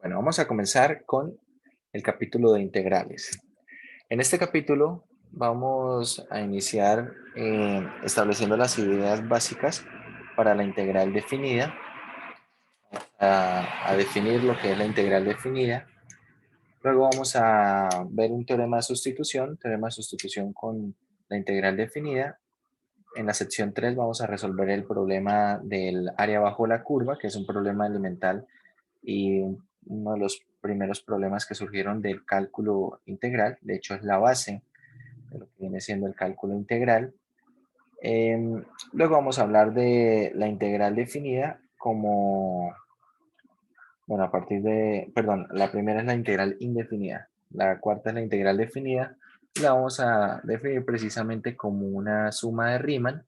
Bueno, vamos a comenzar con el capítulo de integrales. En este capítulo vamos a iniciar estableciendo las ideas básicas para la integral definida, a definir lo que es la integral definida. Luego vamos a ver un teorema de sustitución con la integral definida. En la sección 3 vamos a resolver el problema del área bajo la curva, que es un problema elemental y uno de los primeros problemas que surgieron del cálculo integral. De hecho, es la base de lo que viene siendo el cálculo integral. Luego vamos a hablar de la integral definida como, bueno, a partir de, perdón, la primera es la integral indefinida, la cuarta es la integral definida, y la vamos a definir precisamente como una suma de Riemann.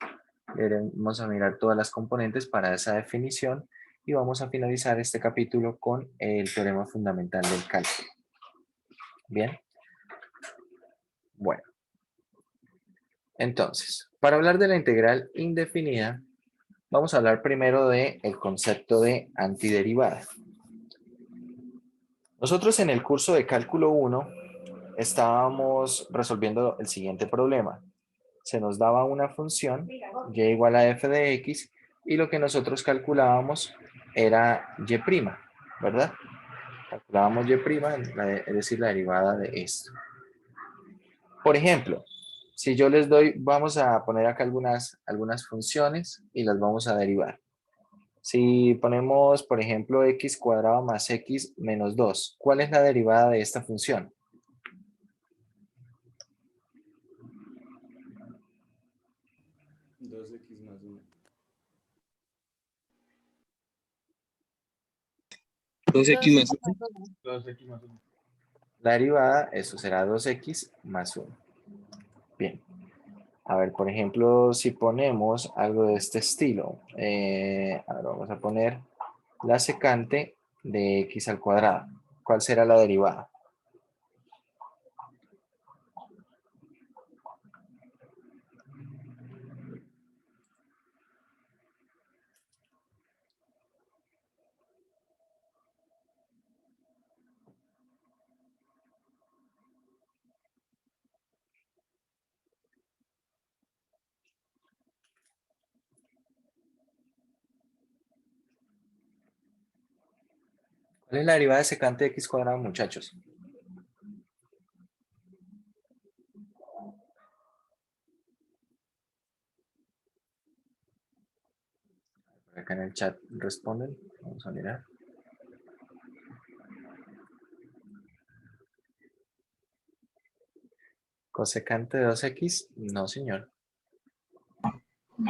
Vamos a mirar todas las componentes para esa definición y vamos a finalizar este capítulo con el teorema fundamental del cálculo. Bien, bueno. Entonces, para hablar de la integral indefinida, vamos a hablar primero del concepto de antiderivada. Nosotros en el curso de cálculo 1 estábamos resolviendo el siguiente problema. Se nos daba una función y igual a f de x y lo que nosotros calculábamos era y', ¿verdad? Calculábamos y', es decir, la derivada de esto. Por ejemplo, si yo les doy, vamos a poner acá algunas funciones y las vamos a derivar. Si ponemos, por ejemplo, x cuadrado más x menos 2, ¿cuál es la derivada de esta función? Dos x más 1. 2x más 1. 2x más 1. La derivada, eso será 2x más 1. Bien. A ver, por ejemplo, si ponemos algo de este estilo, ahora vamos a poner la secante de x al cuadrado. ¿Cuál será la derivada? ¿Cuál es la derivada de secante de x cuadrado, muchachos? Acá en el chat responden. Vamos a mirar. ¿Cosecante de 2x? No, señor.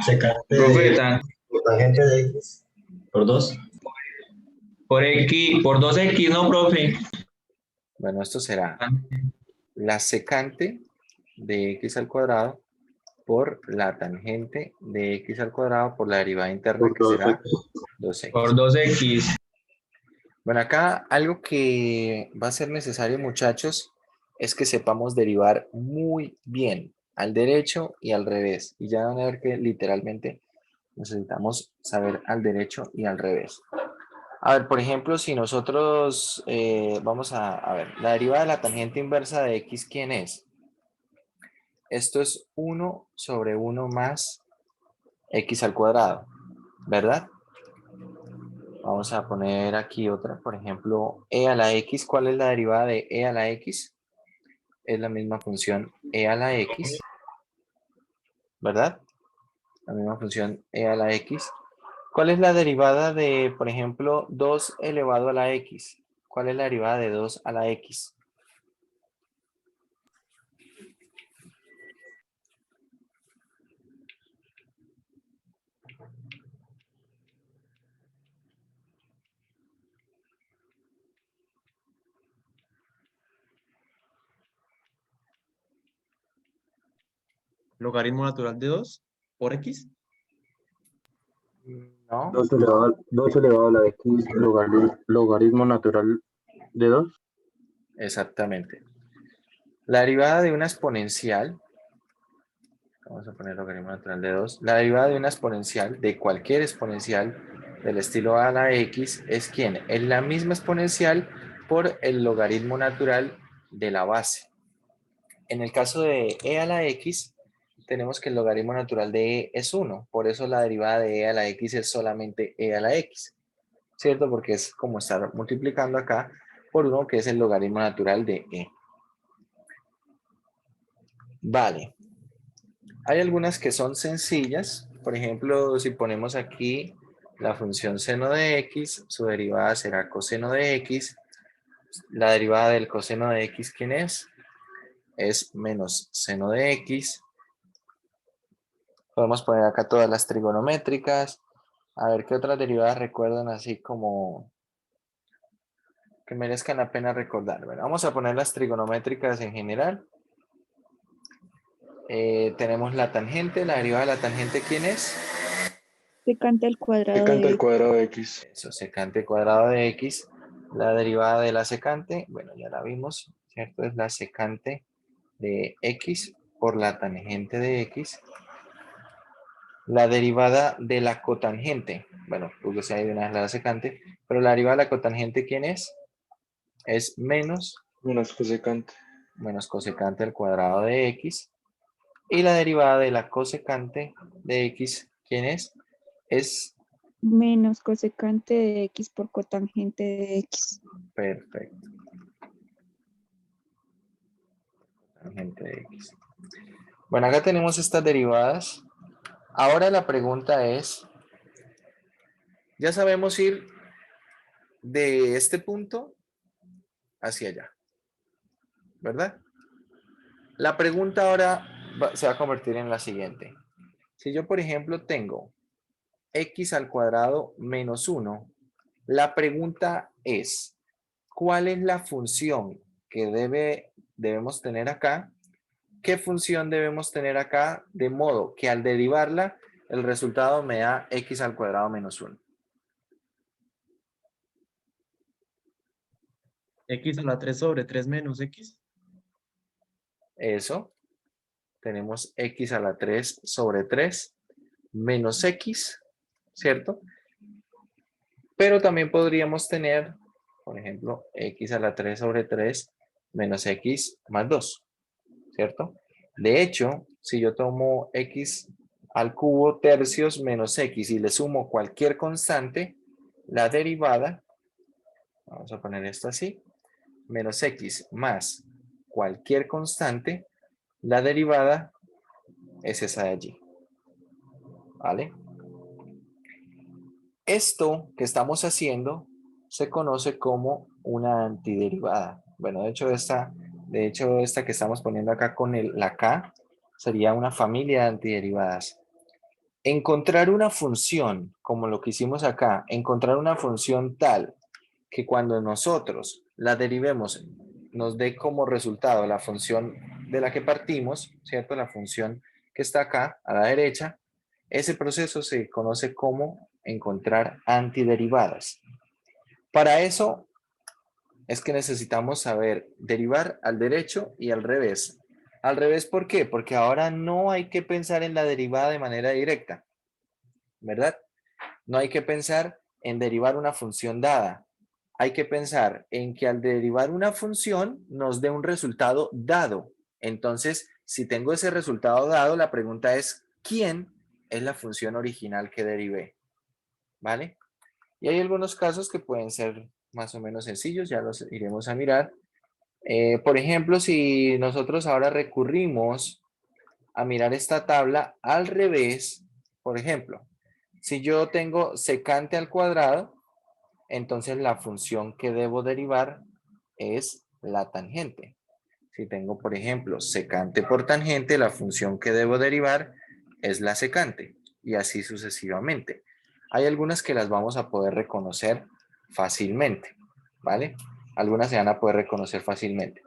Secante Profe, de por tangente de x por 2. por x, por 2x, no, profe. Bueno, esto será la secante de x al cuadrado por la tangente de x al cuadrado por la derivada interna, que será 2x. Por 2x. Bueno, acá algo que va a ser necesario, muchachos, es que sepamos derivar muy bien al derecho y al revés. Y ya van a ver que literalmente necesitamos saber al derecho y al revés. A ver, por ejemplo, si nosotros vamos a ver, la derivada de la tangente inversa de x, ¿quién es? Esto es 1 sobre 1 más x al cuadrado, ¿verdad? Vamos a poner aquí otra, por ejemplo, e a la x. ¿Cuál es la derivada de e a la x? Es la misma función e a la x, ¿verdad? La misma función e a la x. ¿Cuál es la derivada de, por ejemplo, 2 elevado a la x? ¿Cuál es la derivada de 2 a la x? Logaritmo natural de 2 por x. ¿No? 2 elevado a la x logaritmo natural de 2. Exactamente. La derivada de una exponencial, vamos a poner logaritmo natural de 2, la derivada de una exponencial, de cualquier exponencial, del estilo a la x es ¿quién? Es la misma exponencial por el logaritmo natural de la base. En el caso de e a la x, tenemos que el logaritmo natural de e es 1. Por eso la derivada de e a la x es solamente e a la x. ¿Cierto? Porque es como estar multiplicando acá por 1, que es el logaritmo natural de e. Vale. Hay algunas que son sencillas. Por ejemplo, si ponemos aquí la función seno de x, su derivada será coseno de x. La derivada del coseno de x, ¿quién es? Es menos seno de x. Podemos poner acá todas las trigonométricas. A ver qué otras derivadas recuerdan así como que merezcan la pena recordar. Bueno, vamos a poner las trigonométricas en general. Tenemos la tangente, la derivada de la tangente, ¿quién es? Secante al cuadrado Secante al de cuadrado de x. Eso, secante cuadrado de x. La derivada de la secante, bueno, ya la vimos, ¿cierto? Es la secante de x por la tangente de x. La derivada de la cotangente, bueno, puse ahí de una vez la secante, pero la derivada de la cotangente, ¿quién es? Es menos Menos cosecante. cosecante al cuadrado de x. Y la derivada de la cosecante de x, ¿quién es? Es menos cosecante de x por cotangente de x. perfecto. Tangente de x. Bueno, acá tenemos estas derivadas. Ahora la pregunta es, ya sabemos ir de este punto hacia allá, ¿verdad? La pregunta ahora se va a convertir en la siguiente. Si yo, por ejemplo, tengo x al cuadrado menos 1, la pregunta es, ¿cuál es la función que debemos tener acá? ¿Qué función debemos tener acá? De modo que al derivarla, el resultado me da x al cuadrado menos 1. X a la 3 sobre 3 menos X. Eso. Tenemos x a la 3 sobre 3 menos x, ¿cierto? Pero también podríamos tener, por ejemplo, x a la 3 sobre 3 menos x más 2, ¿cierto? De hecho, si yo tomo x al cubo tercios menos x y le sumo cualquier constante, la derivada, vamos a poner esto así, menos x más cualquier constante, la derivada es esa de allí. ¿Vale? Esto que estamos haciendo se conoce como una antiderivada. Bueno, de hecho esta que estamos poniendo acá con la K sería una familia de antiderivadas. Encontrar una función, como lo que hicimos acá, encontrar una función tal que cuando nosotros la derivemos nos dé como resultado la función de la que partimos, ¿cierto? La función que está acá a la derecha, ese proceso se conoce como encontrar antiderivadas. Para eso es que necesitamos saber derivar al derecho y al revés. Al revés, ¿por qué? Porque ahora no hay que pensar en la derivada de manera directa, ¿verdad? No hay que pensar en derivar una función dada. Hay que pensar en que al derivar una función nos dé un resultado dado. Entonces, si tengo ese resultado dado, la pregunta es, ¿quién es la función original que derivé? ¿Vale? Y hay algunos casos que pueden ser más o menos sencillos, ya los iremos a mirar. Por ejemplo, si nosotros ahora recurrimos a mirar esta tabla al revés, por ejemplo, si yo tengo secante al cuadrado, entonces la función que debo derivar es la tangente. Si tengo, por ejemplo, secante por tangente, la función que debo derivar es la secante, y así sucesivamente. Hay algunas que las vamos a poder reconocer fácilmente, ¿vale? Algunas se van a poder reconocer fácilmente.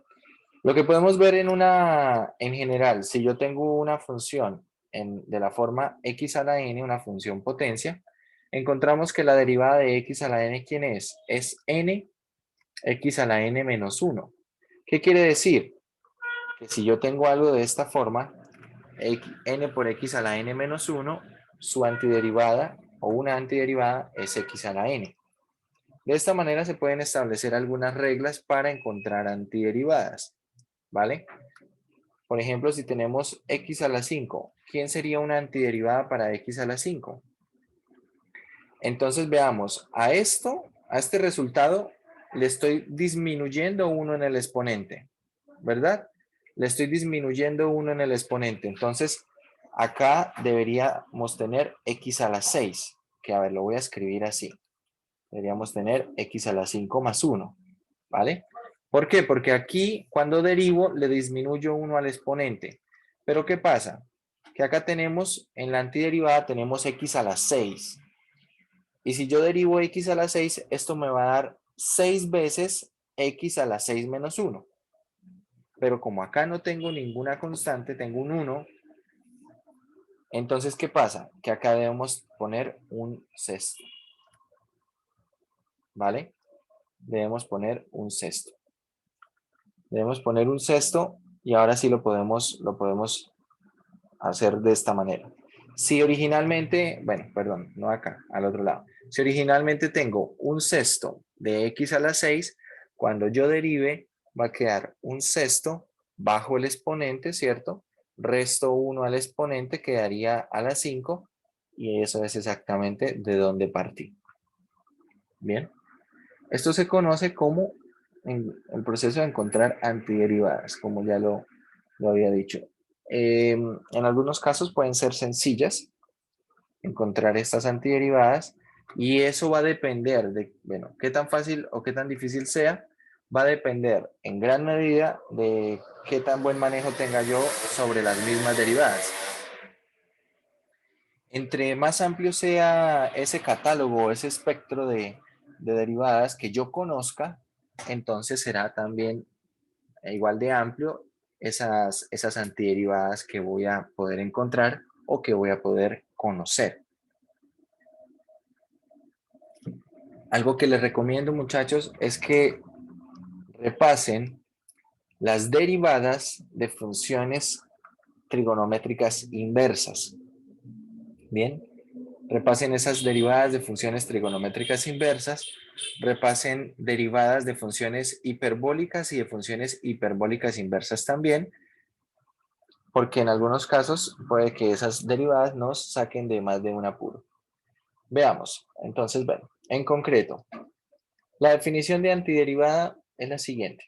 Lo que podemos ver en general, si yo tengo una función de la forma x a la n, una función potencia, encontramos que la derivada de x a la n, ¿quién es? Es n, x a la n menos 1. ¿Qué quiere decir? Que si yo tengo algo de esta forma, n por x a la n menos 1, su antiderivada o una antiderivada es x a la n. De esta manera se pueden establecer algunas reglas para encontrar antiderivadas, ¿vale? Por ejemplo, si tenemos x a la 5, ¿quién sería una antiderivada para x a la 5? Entonces veamos, a este resultado, le estoy disminuyendo 1 en el exponente, ¿verdad? Le estoy disminuyendo 1 en el exponente. Entonces, acá deberíamos tener x a la 6, que a ver, lo voy a escribir así. Deberíamos tener x a la 5 más 1, ¿vale? ¿Por qué? Porque aquí, cuando derivo, le disminuyo 1 al exponente. Pero, ¿qué pasa? Que acá tenemos, en la antiderivada, tenemos x a la 6. Y si yo derivo x a la 6, esto me va a dar 6 veces x a la 6 menos 1. Pero como acá no tengo ninguna constante, tengo un 1, entonces, ¿qué pasa? Que acá debemos poner un sexto, ¿vale? Debemos poner un sexto. Debemos poner un sexto y ahora sí lo podemos hacer de esta manera. Si originalmente, bueno, perdón, no acá, al otro lado. Si originalmente tengo un sexto de x a la 6, cuando yo derive va a quedar un sexto bajo el exponente, ¿cierto? Resto 1 al exponente, quedaría a la 5 y eso es exactamente de donde partí. Bien. Esto se conoce como el proceso de encontrar antiderivadas, como ya lo había dicho. En algunos casos pueden ser sencillas encontrar estas antiderivadas y eso va a depender de, bueno, qué tan fácil o qué tan difícil sea, va a depender en gran medida de qué tan buen manejo tenga yo sobre las mismas derivadas. Entre más amplio sea ese catálogo, ese espectro de derivadas que yo conozca, entonces será también igual de amplio esas antiderivadas que voy a poder encontrar o que voy a poder conocer. Algo que les recomiendo, muchachos, es que repasen las derivadas de funciones trigonométricas inversas. Bien, repasen esas derivadas de funciones trigonométricas inversas, repasen derivadas de funciones hiperbólicas y de funciones hiperbólicas inversas también, porque en algunos casos puede que esas derivadas nos saquen de más de un apuro. Veamos, entonces, bueno, en concreto, la definición de antiderivada es la siguiente.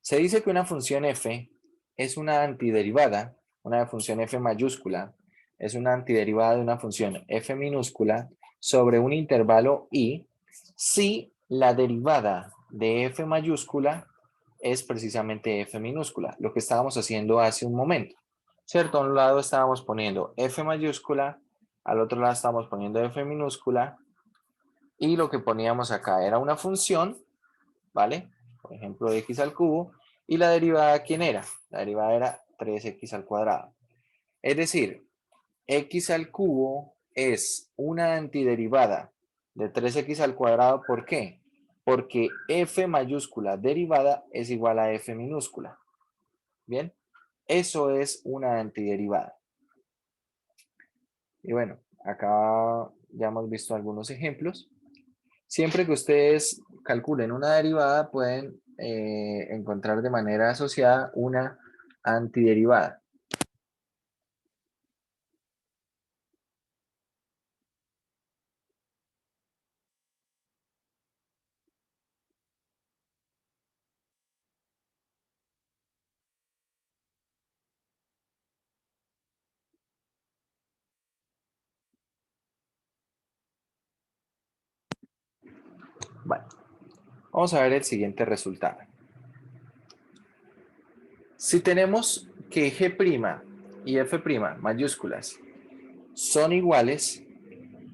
Se dice que una función f es una antiderivada, una función f mayúscula, es una antiderivada de una función f minúscula sobre un intervalo i si la derivada de f mayúscula es precisamente f minúscula, lo que estábamos haciendo hace un momento, ¿cierto? A un lado estábamos poniendo f mayúscula, al otro lado estábamos poniendo f minúscula y lo que poníamos acá era una función, ¿vale? Por ejemplo, x al cubo. ¿Y la derivada quién era? La derivada era 3x al cuadrado. Es decir, x al cubo es una antiderivada de 3x al cuadrado. ¿Por qué? Porque f mayúscula derivada es igual a f minúscula. Bien, eso es una antiderivada. Y bueno, acá ya hemos visto algunos ejemplos. Siempre que ustedes calculen una derivada, pueden encontrar de manera asociada una antiderivada. Bueno, vamos a ver el siguiente resultado. Si tenemos que G' y F' mayúsculas son iguales,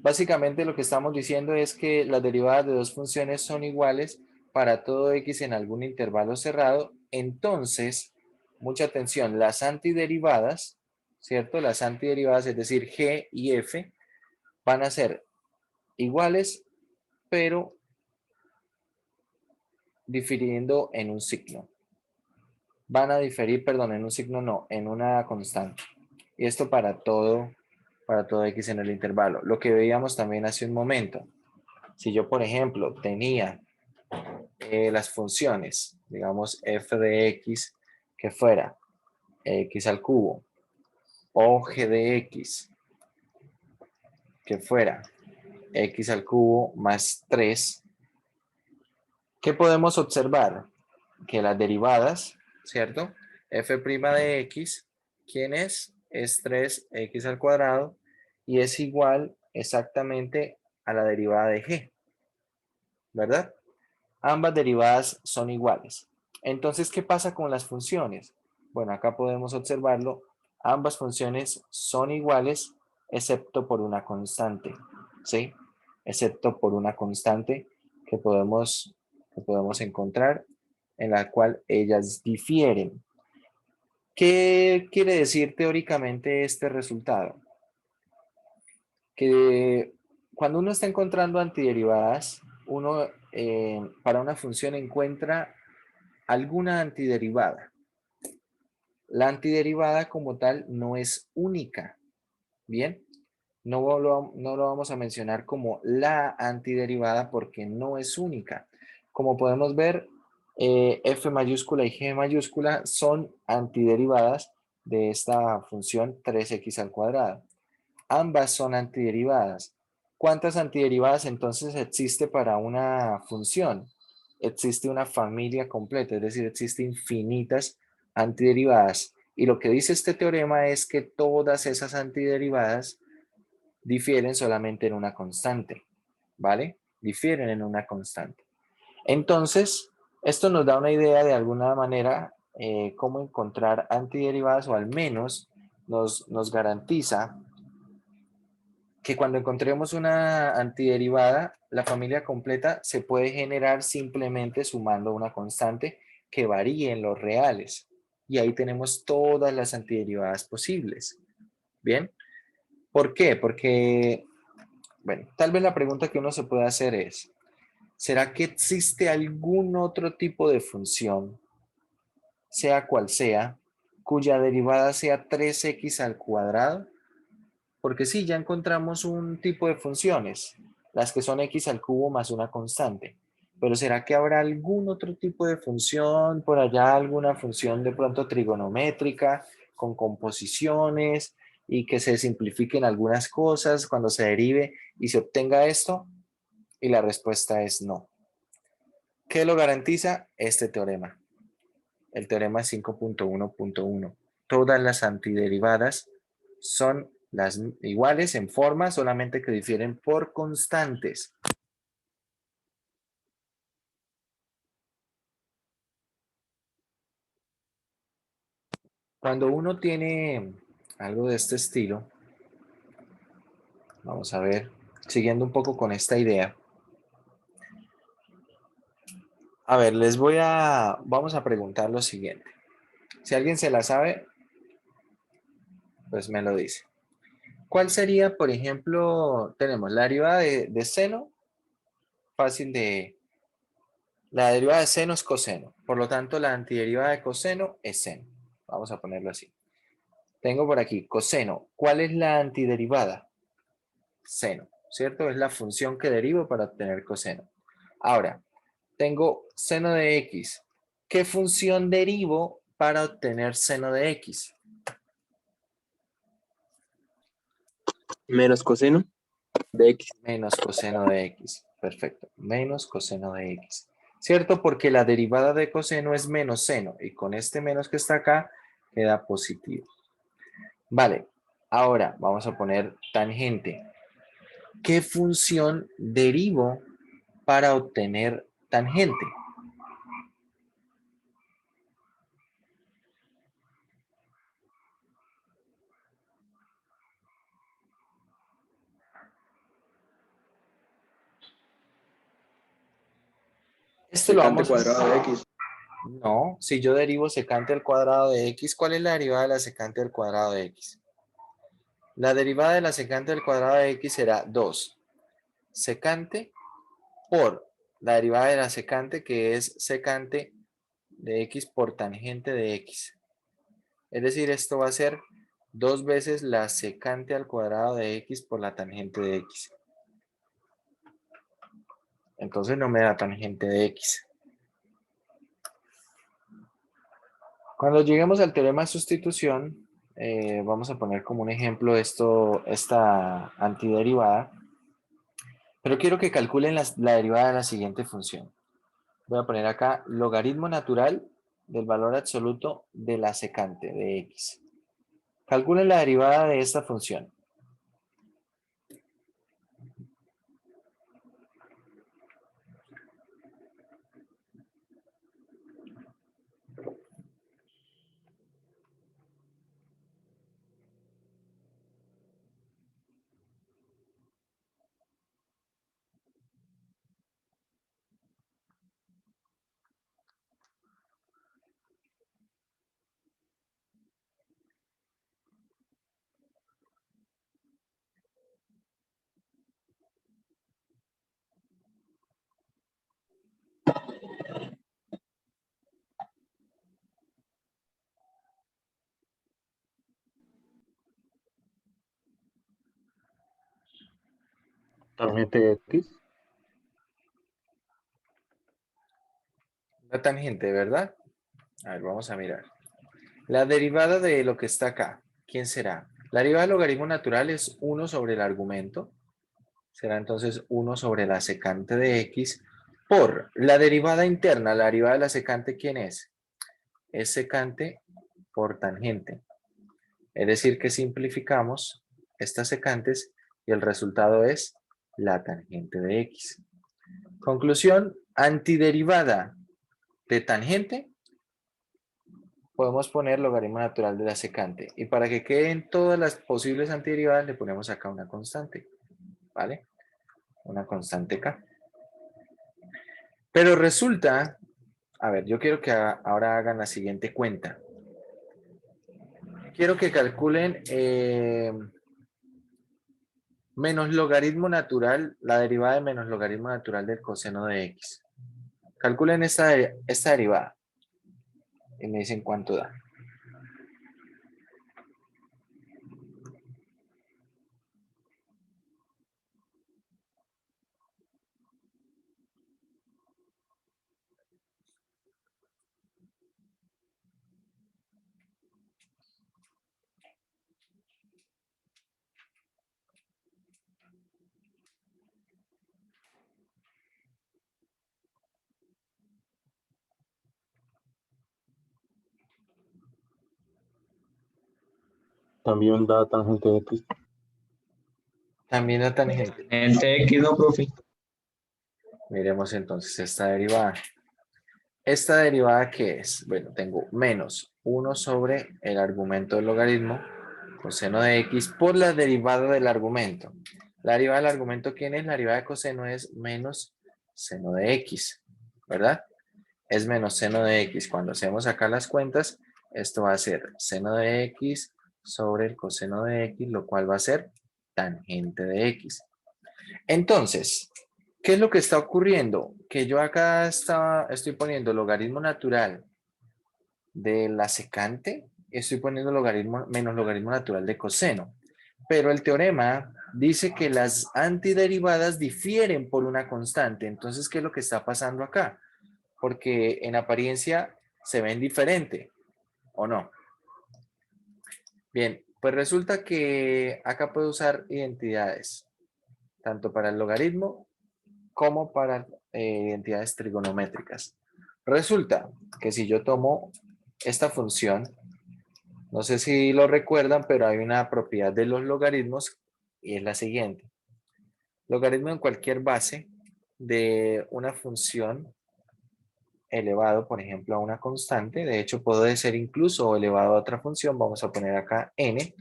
básicamente lo que estamos diciendo es que las derivadas de dos funciones son iguales para todo x en algún intervalo cerrado. Entonces, mucha atención, las antiderivadas, ¿cierto? Las antiderivadas, es decir, g y f, van a ser iguales, pero difiriendo en un signo. Van a diferir, perdón, en un signo no, en una constante. Y esto para todo para todo x en el intervalo. Lo que veíamos también hace un momento. Si yo, por ejemplo, tenía las funciones, digamos, f de x, que fuera x al cubo, o g de x, que fuera x al cubo más 3, ¿qué podemos observar? Que las derivadas, ¿cierto? F' de x, ¿quién es? Es 3x al cuadrado y es igual exactamente a la derivada de g, ¿verdad? Ambas derivadas son iguales. Entonces, ¿qué pasa con las funciones? Bueno, acá podemos observarlo. Ambas funciones son iguales excepto por una constante, ¿sí? Excepto por una constante que podemos encontrar en la cual ellas difieren. ¿Qué quiere decir teóricamente este resultado? Que cuando uno está encontrando antiderivadas, uno para una función encuentra alguna antiderivada. La antiderivada como tal no es única, ¿bien? No lo vamos a mencionar como la antiderivada porque no es única. Como podemos ver, f mayúscula y g mayúscula son antiderivadas de esta función 3x al cuadrado. Ambas son antiderivadas. ¿Cuántas antiderivadas entonces existe para una función? Existe una familia completa, es decir, existe infinitas antiderivadas. Y lo que dice este teorema es que todas esas antiderivadas difieren solamente en una constante, ¿vale? Difieren en una constante. Entonces, esto nos da una idea de alguna manera cómo encontrar antiderivadas o al menos nos garantiza que cuando encontremos una antiderivada, la familia completa se puede generar simplemente sumando una constante que varíe en los reales. Y ahí tenemos todas las antiderivadas posibles. ¿Bien? ¿Por qué? Porque, bueno, tal vez la pregunta que uno se puede hacer es, ¿será que existe algún otro tipo de función, sea cual sea, cuya derivada sea 3x al cuadrado? Porque sí, ya encontramos un tipo de funciones, las que son x al cubo más una constante. Pero ¿será que habrá algún otro tipo de función, por allá alguna función de pronto trigonométrica, con composiciones y que se simplifiquen algunas cosas cuando se derive y se obtenga esto? Y la respuesta es no. ¿Qué lo garantiza? Este teorema. El teorema 5.1.1. Todas las antiderivadas son las iguales en forma, solamente que difieren por constantes. Cuando uno tiene algo de este estilo, vamos a ver, siguiendo un poco con esta idea. A ver, vamos a preguntar lo siguiente. Si alguien se la sabe, pues me lo dice. ¿Cuál sería, por ejemplo, tenemos la derivada de seno, fácil de... La derivada de seno es coseno, por lo tanto la antiderivada de coseno es seno. Vamos a ponerlo así. Tengo por aquí coseno. ¿Cuál es la antiderivada? Seno, ¿cierto? Es la función que derivo para obtener coseno. Ahora, tengo seno de x. ¿Qué función derivo para obtener seno de x? Menos coseno de x. Menos coseno de x. Perfecto. Menos coseno de x. ¿Cierto? Porque la derivada de coseno es menos seno. Y con este menos que está acá, queda positivo. Vale. Ahora vamos a poner tangente. ¿Qué función derivo para obtener tangente? Esto lo Secante vamos... cuadrado de x. No, si yo derivo secante al cuadrado de x, ¿cuál es la derivada de la secante al cuadrado de x? La derivada de la secante al cuadrado de x será 2 secante por la derivada de la secante, que es secante de x por tangente de x. Es decir, esto va a ser 2 veces la secante al cuadrado de x por la tangente de x. Entonces no me da tangente de x. Cuando lleguemos al teorema de sustitución, vamos a poner como un ejemplo esta antiderivada. Pero quiero que calculen la derivada de la siguiente función. Voy a poner acá logaritmo natural del valor absoluto de la secante de x. Calculen la derivada de esta función. Tangente de X. La tangente, ¿verdad? A ver, vamos a mirar. La derivada de lo que está acá, ¿quién será? La derivada del logaritmo natural es 1 sobre el argumento. Será entonces 1 sobre la secante de x por la derivada interna. La derivada de la secante, ¿quién es? Es secante por tangente. Es decir, que simplificamos estas secantes y el resultado es la tangente de x. Conclusión, antiderivada de tangente, podemos poner logaritmo natural de la secante. Y para que queden todas las posibles antiderivadas, le ponemos acá una constante. ¿Vale? Una constante k. Pero resulta, a ver, yo quiero que ahora hagan la siguiente cuenta. Quiero que calculen menos logaritmo natural, la derivada de menos logaritmo natural del coseno de x. Calculen esta derivada y me dicen cuánto da. También da tangente de X. También la tangente. Tangente X, no, profe. Miremos entonces esta derivada. ¿Esta derivada qué es? Bueno, tengo menos 1 sobre el argumento del logaritmo, coseno de x, por la derivada del argumento. La derivada del argumento, ¿quién es? La derivada de coseno es menos seno de x, ¿verdad? Es menos seno de x. Cuando hacemos acá las cuentas, esto va a ser seno de x sobre el coseno de x, lo cual va a ser tangente de x. Entonces, ¿qué es lo que está ocurriendo? Que yo acá estoy poniendo logaritmo natural de la secante, estoy poniendo menos logaritmo natural de coseno. Pero el teorema dice que las antiderivadas difieren por una constante. Entonces, ¿qué es lo que está pasando acá? Porque en apariencia se ven diferente, ¿o no? Bien, pues resulta que acá puedo usar identidades, tanto para el logaritmo como para identidades trigonométricas. Resulta que si yo tomo esta función, no sé si lo recuerdan, pero hay una propiedad de los logaritmos y es la siguiente. Logaritmo en cualquier base de una función elevado, por ejemplo, a una constante. De hecho, puede ser incluso elevado a otra función. Vamos a poner acá n.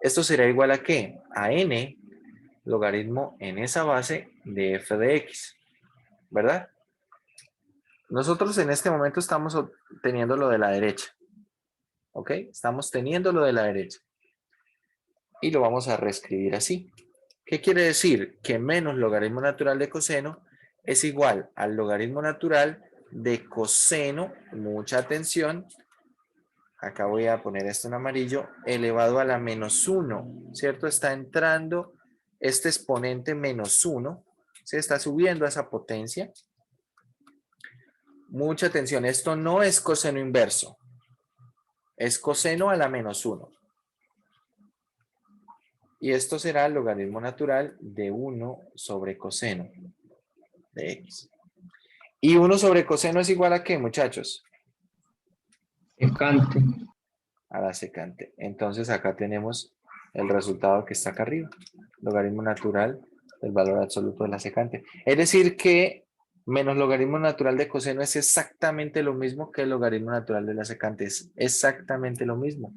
Esto será igual a ¿qué? A n logaritmo en esa base de f de x. ¿Verdad? Nosotros en este momento estamos obteniendo lo de la derecha. ¿Ok? Estamos teniendo lo de la derecha. Y lo vamos a reescribir así. ¿Qué quiere decir? Que menos logaritmo natural de coseno es igual al logaritmo natural de coseno, mucha atención, acá voy a poner esto en amarillo, elevado a la menos 1, ¿cierto? Está entrando este exponente menos 1, se está subiendo a esa potencia. Mucha atención, esto no es coseno inverso, es coseno a la menos 1. Y esto será el logaritmo natural de 1 sobre coseno de x. ¿Y 1 sobre coseno es igual a qué, muchachos? Secante. A la secante. Entonces acá tenemos el resultado que está acá arriba. Logaritmo natural del valor absoluto de la secante. Es decir que menos logaritmo natural de coseno es exactamente lo mismo que el logaritmo natural de la secante. Es exactamente lo mismo.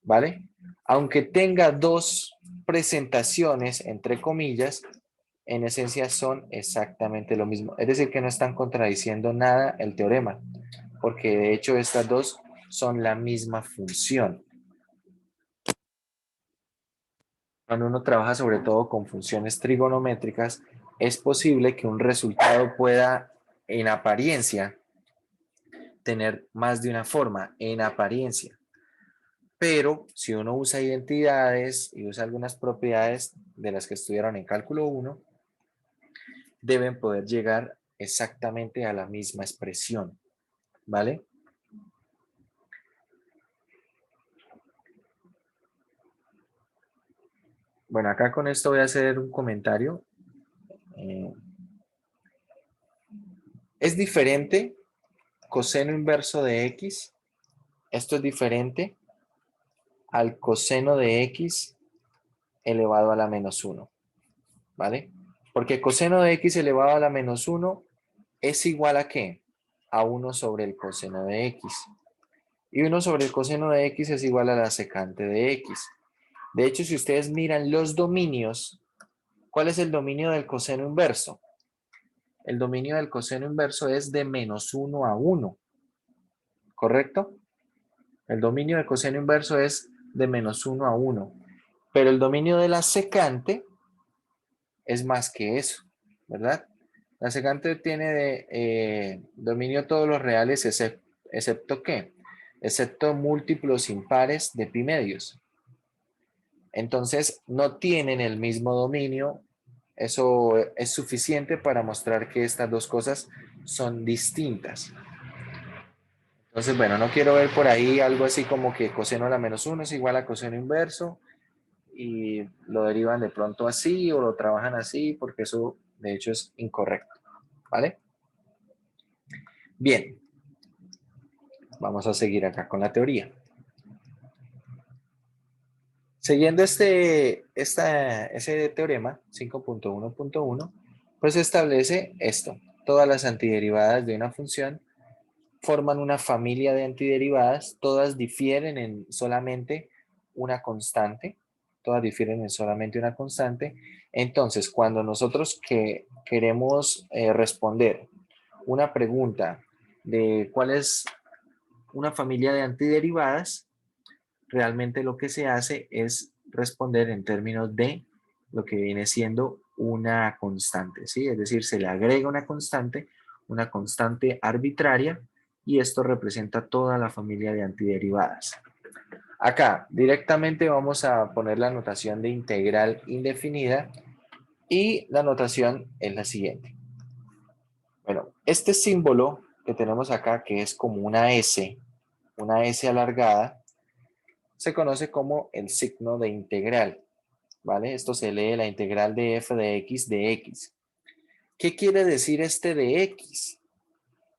¿Vale? Aunque tenga dos presentaciones, entre comillas, en esencia son exactamente lo mismo. Es decir que no están contradiciendo nada el teorema, porque de hecho estas dos son la misma función. Cuando uno trabaja sobre todo con funciones trigonométricas, es posible que un resultado pueda, en apariencia, tener más de una forma, en apariencia. Pero si uno usa identidades y usa algunas propiedades de las que estudiaron en cálculo 1, deben poder llegar exactamente a la misma expresión, ¿vale? Bueno, acá con esto voy a hacer un comentario. Es diferente coseno inverso de x. Esto es diferente al coseno de x elevado a la menos 1, ¿vale? Porque coseno de x elevado a la menos 1 es igual a ¿qué? A 1 sobre el coseno de x. Y 1 sobre el coseno de x es igual a la secante de x. De hecho, si ustedes miran los dominios, ¿cuál es el dominio del coseno inverso? El dominio del coseno inverso es de menos 1 a 1, ¿correcto? El dominio del coseno inverso es de menos 1 a 1, pero el dominio de la secante es más que eso, ¿verdad? La secante tiene de dominio todos los reales excepto ¿qué? Excepto múltiplos impares de pi medios. Entonces, no tienen el mismo dominio. Eso es suficiente para mostrar que estas dos cosas son distintas. Entonces, bueno, no quiero ver por ahí algo así como que coseno a la menos 1 es igual a coseno inverso y lo derivan de pronto así o lo trabajan así porque eso de hecho es incorrecto, ¿vale? Bien, vamos a seguir acá con la teoría. Siguiendo ese teorema 5.1.1, pues establece esto. Todas las antiderivadas de una función forman una familia de antiderivadas, todas difieren en solamente una constante, Entonces, cuando nosotros queremos responder una pregunta de cuál es una familia de antiderivadas, realmente lo que se hace es responder en términos de lo que viene siendo una constante, ¿sí? Es decir, se le agrega una constante arbitraria, y esto representa toda la familia de antiderivadas. Acá directamente vamos a poner la notación de integral indefinida y la notación es la siguiente. Bueno, este símbolo que tenemos acá, que es como una S alargada, se conoce como el signo de integral, ¿vale? Esto se lee la integral de f de x. ¿Qué quiere decir este de x?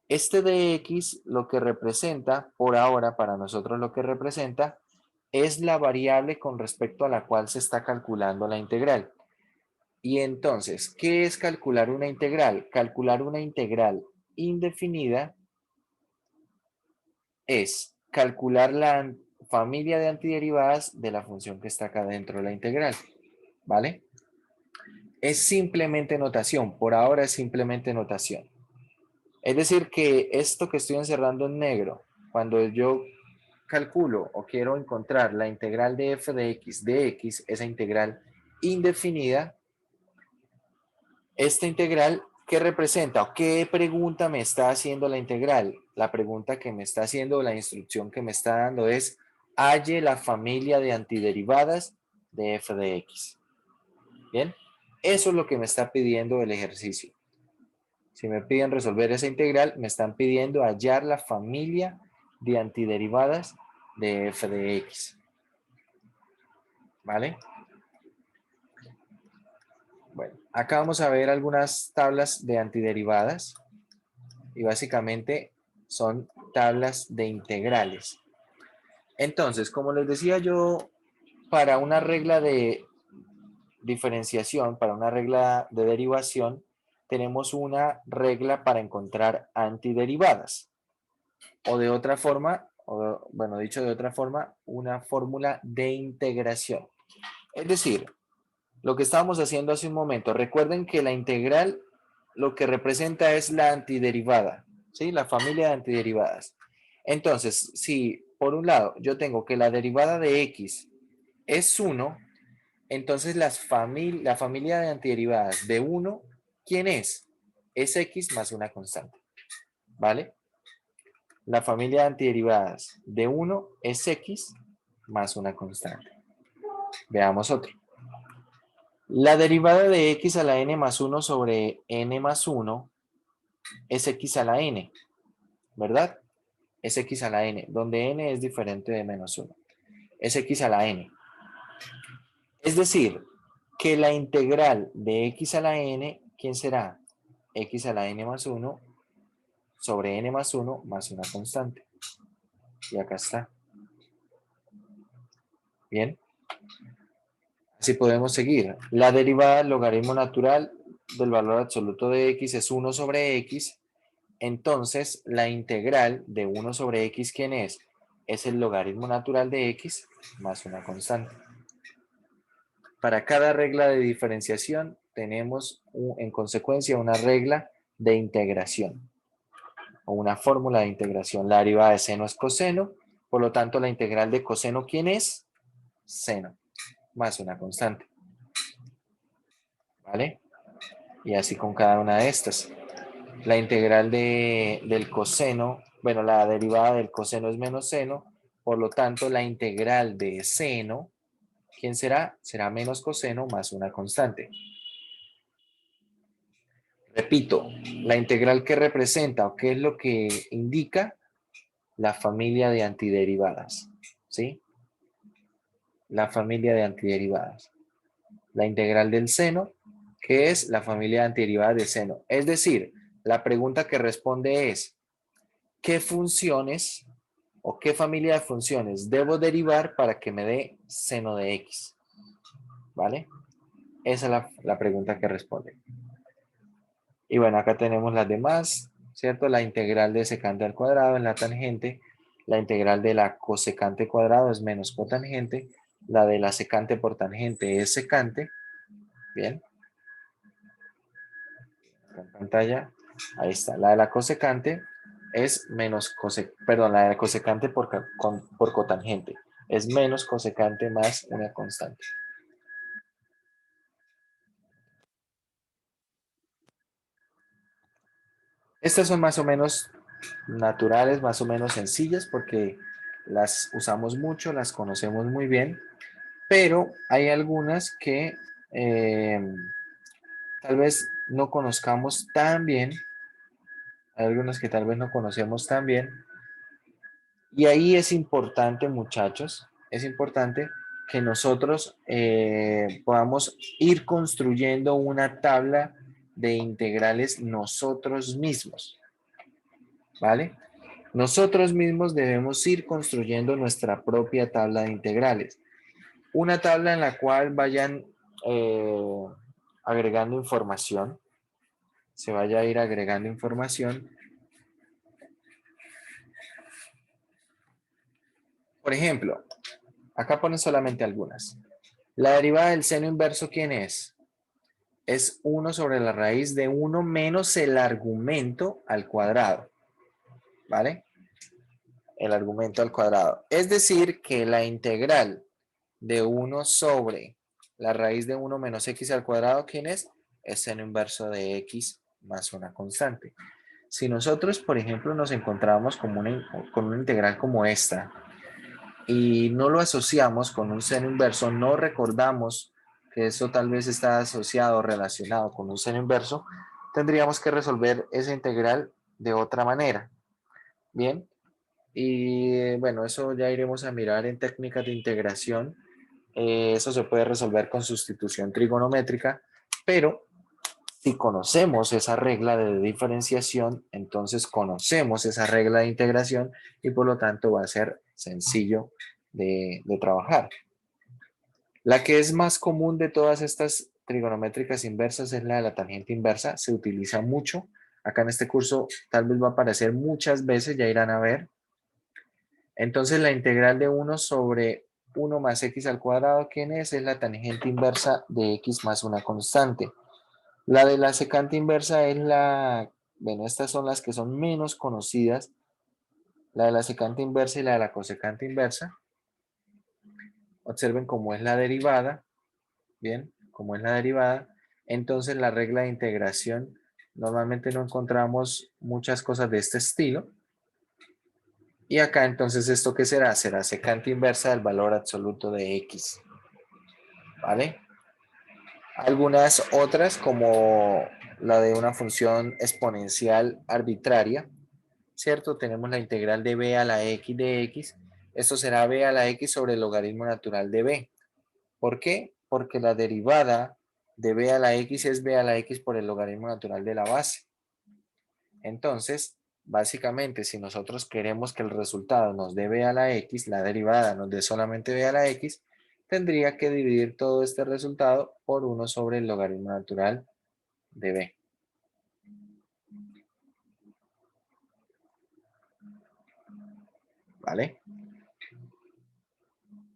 Este de x lo que representa, por ahora para nosotros lo que representa, es la variable con respecto a la cual se está calculando la integral. Y entonces, ¿qué es calcular una integral? Calcular una integral indefinida es calcular la familia de antiderivadas de la función que está acá dentro de la integral, ¿vale? Es simplemente notación, por ahora es simplemente notación. Es decir que esto que estoy encerrando en negro, cuando yo calculo o quiero encontrar la integral de f de x, esa integral indefinida, esta integral ¿Qué representa o qué pregunta me está haciendo la integral? La pregunta que me está haciendo, la instrucción que me está dando es halle la familia de antiderivadas de f de x. Bien, eso es lo que me está pidiendo el ejercicio. Si me piden resolver esa integral, me están pidiendo hallar la familia de antiderivadas de f de x. ¿Vale? Bueno, acá vamos a ver algunas tablas de antiderivadas y básicamente son tablas de integrales. Entonces, como les decía yo, para una regla de diferenciación, para una regla de derivación, tenemos una regla para encontrar antiderivadas. O de otra forma, o, bueno, dicho de otra forma, una fórmula de integración. Es decir, lo que estábamos haciendo hace un momento, recuerden que la integral lo que representa es la antiderivada, ¿sí? La familia de antiderivadas. Entonces, si por un lado yo tengo que la derivada de x es 1, entonces la familia de antiderivadas de 1, ¿quién es? Es x más una constante, ¿vale? La familia de antiderivadas de 1 es x más una constante. Veamos otro. La derivada de x a la n más 1 sobre n más 1 es x a la n, ¿verdad? Es x a la n, donde n es diferente de menos 1. Es x a la n. Es decir, que la integral de x a la n, ¿quién será? X a la n más 1 sobre n más 1 más una constante. Y acá está. Bien. Así podemos seguir. La derivada del logaritmo natural del valor absoluto de x es 1 sobre x. Entonces, la integral de 1 sobre x, ¿quién es? Es el logaritmo natural de x más una constante. Para cada regla de diferenciación tenemos en consecuencia una regla de integración o una fórmula de integración. La derivada de seno es coseno, por lo tanto la integral de coseno, ¿quién es? Seno, más una constante. ¿Vale? Y así con cada una de estas. La integral del coseno, bueno, la derivada del coseno es menos seno, por lo tanto la integral de seno, ¿quién será? Será menos coseno más una constante. Repito, la integral que representa o qué es lo que indica la familia de antiderivadas, ¿sí? La familia de antiderivadas. La integral del seno, que es la familia de antiderivadas de seno. Es decir, la pregunta que responde es, ¿qué funciones o qué familia de funciones debo derivar para que me dé seno de x? ¿Vale? Esa es la pregunta que responde. Y bueno, acá tenemos las demás, ¿cierto? La integral de secante al cuadrado en la tangente, la integral de la cosecante cuadrado es menos cotangente, la de la secante por tangente es secante, bien. En pantalla, ahí está, la de la cosecante es menos la de la cosecante por cotangente, es menos cosecante más una constante. Estas son más o menos naturales, más o menos sencillas porque las usamos mucho, las conocemos muy bien, pero hay algunas que tal vez no conozcamos tan bien, hay algunas que tal vez no conocemos tan bien, y ahí es importante, muchachos, es importante que nosotros podamos ir construyendo una tabla de integrales nosotros mismos, ¿vale? Nosotros mismos debemos ir construyendo nuestra propia tabla de integrales. Una tabla en la cual vayan agregando información. Se vaya a ir agregando información. Por ejemplo, acá ponen solamente algunas. La derivada del seno inverso, ¿quién es? Es 1 sobre la raíz de 1 menos el argumento al cuadrado. ¿Vale? El argumento al cuadrado. Es decir, que la integral de 1 sobre la raíz de 1 menos x al cuadrado, ¿quién es? Es seno inverso de x más una constante. Si nosotros, por ejemplo, nos encontramos con una integral como esta y no lo asociamos con un seno inverso, no recordamos que eso tal vez está asociado o relacionado con un seno inverso, tendríamos que resolver esa integral de otra manera. Bien, y bueno, eso ya iremos a mirar en técnicas de integración. Eso se puede resolver con sustitución trigonométrica, pero si conocemos esa regla de diferenciación, entonces conocemos esa regla de integración y por lo tanto va a ser sencillo de trabajar. La que es más común de todas estas trigonométricas inversas es la de la tangente inversa. Se utiliza mucho. Acá en este curso tal vez va a aparecer muchas veces, ya irán a ver. Entonces la integral de 1 sobre 1 más x al cuadrado, ¿quién es? Es la tangente inversa de x más una constante. La de la secante inversa es bueno, estas son las que son menos conocidas. La de la secante inversa y la de la cosecante inversa. Observen cómo es la derivada. Bien, como es la derivada. Entonces la regla de integración, normalmente no encontramos muchas cosas de este estilo. Y acá entonces, ¿esto qué será? Será secante inversa del valor absoluto de x. ¿Vale? Algunas otras, como la de una función exponencial arbitraria, ¿cierto? Tenemos la integral de b a la x de x. Esto será b a la x sobre el logaritmo natural de b. ¿Por qué? Porque la derivada de b a la x es b a la x por el logaritmo natural de la base. Entonces, básicamente, si nosotros queremos que el resultado nos dé b a la x, la derivada nos dé solamente b a la x, tendría que dividir todo este resultado por 1 sobre el logaritmo natural de b. ¿Vale?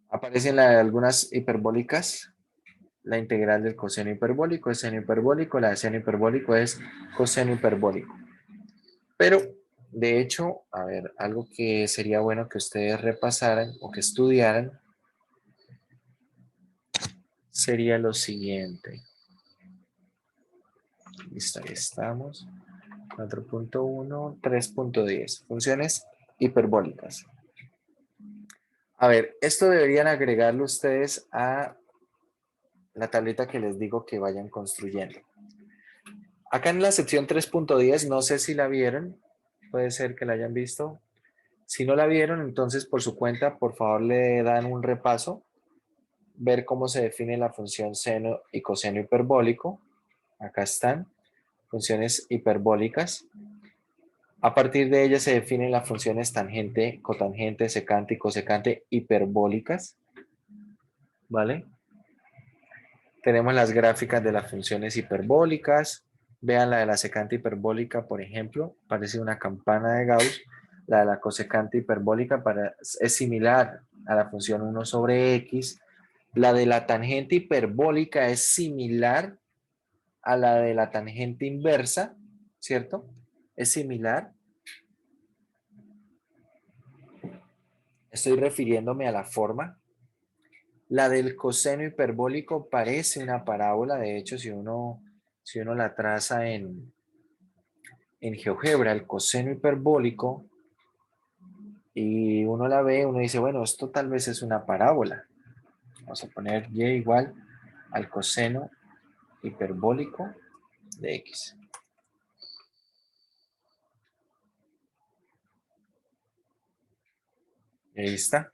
Aparecen algunas hiperbólicas. La integral del coseno hiperbólico es seno hiperbólico, la de seno hiperbólico es coseno hiperbólico. Pero, de hecho, a ver, algo que sería bueno que ustedes repasaran o que estudiaran sería lo siguiente. Listo, ahí estamos. 4.1, 3.10. Funciones hiperbólicas. A ver, esto deberían agregarlo ustedes a la tableta que les digo que vayan construyendo. Acá en la sección 3.10, no sé si la vieron, puede ser que la hayan visto. Si no la vieron, entonces por su cuenta, por favor le dan un repaso, ver cómo se define la función seno y coseno hiperbólico. Acá están, funciones hiperbólicas. A partir de ellas se definen las funciones tangente, cotangente, secante y cosecante hiperbólicas. ¿Vale? Tenemos las gráficas de las funciones hiperbólicas. Vean la de la secante hiperbólica, por ejemplo, parece una campana de Gauss. La de la cosecante hiperbólica es similar a la función 1 sobre x. La de la tangente hiperbólica es similar a la de la tangente inversa, ¿cierto? Es similar. Estoy refiriéndome a la forma. La del coseno hiperbólico parece una parábola. De hecho, si uno la traza en GeoGebra, el coseno hiperbólico, y uno la ve, uno dice, bueno, esto tal vez es una parábola. Vamos a poner y igual al coseno hiperbólico de x. Y ahí está.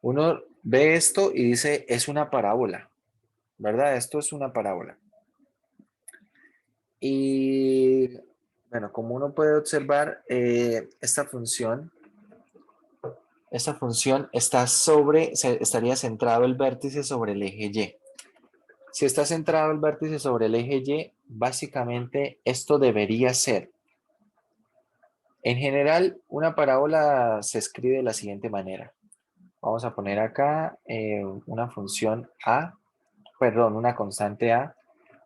Uno ve esto y dice, es una parábola, ¿verdad? Esto es una parábola. Y bueno, como uno puede observar, esta función estaría centrado el vértice sobre el eje Y. Si está centrado el vértice sobre el eje Y, básicamente esto debería ser. En general, una parábola se escribe de la siguiente manera. Vamos a poner acá una función A, perdón, una constante A.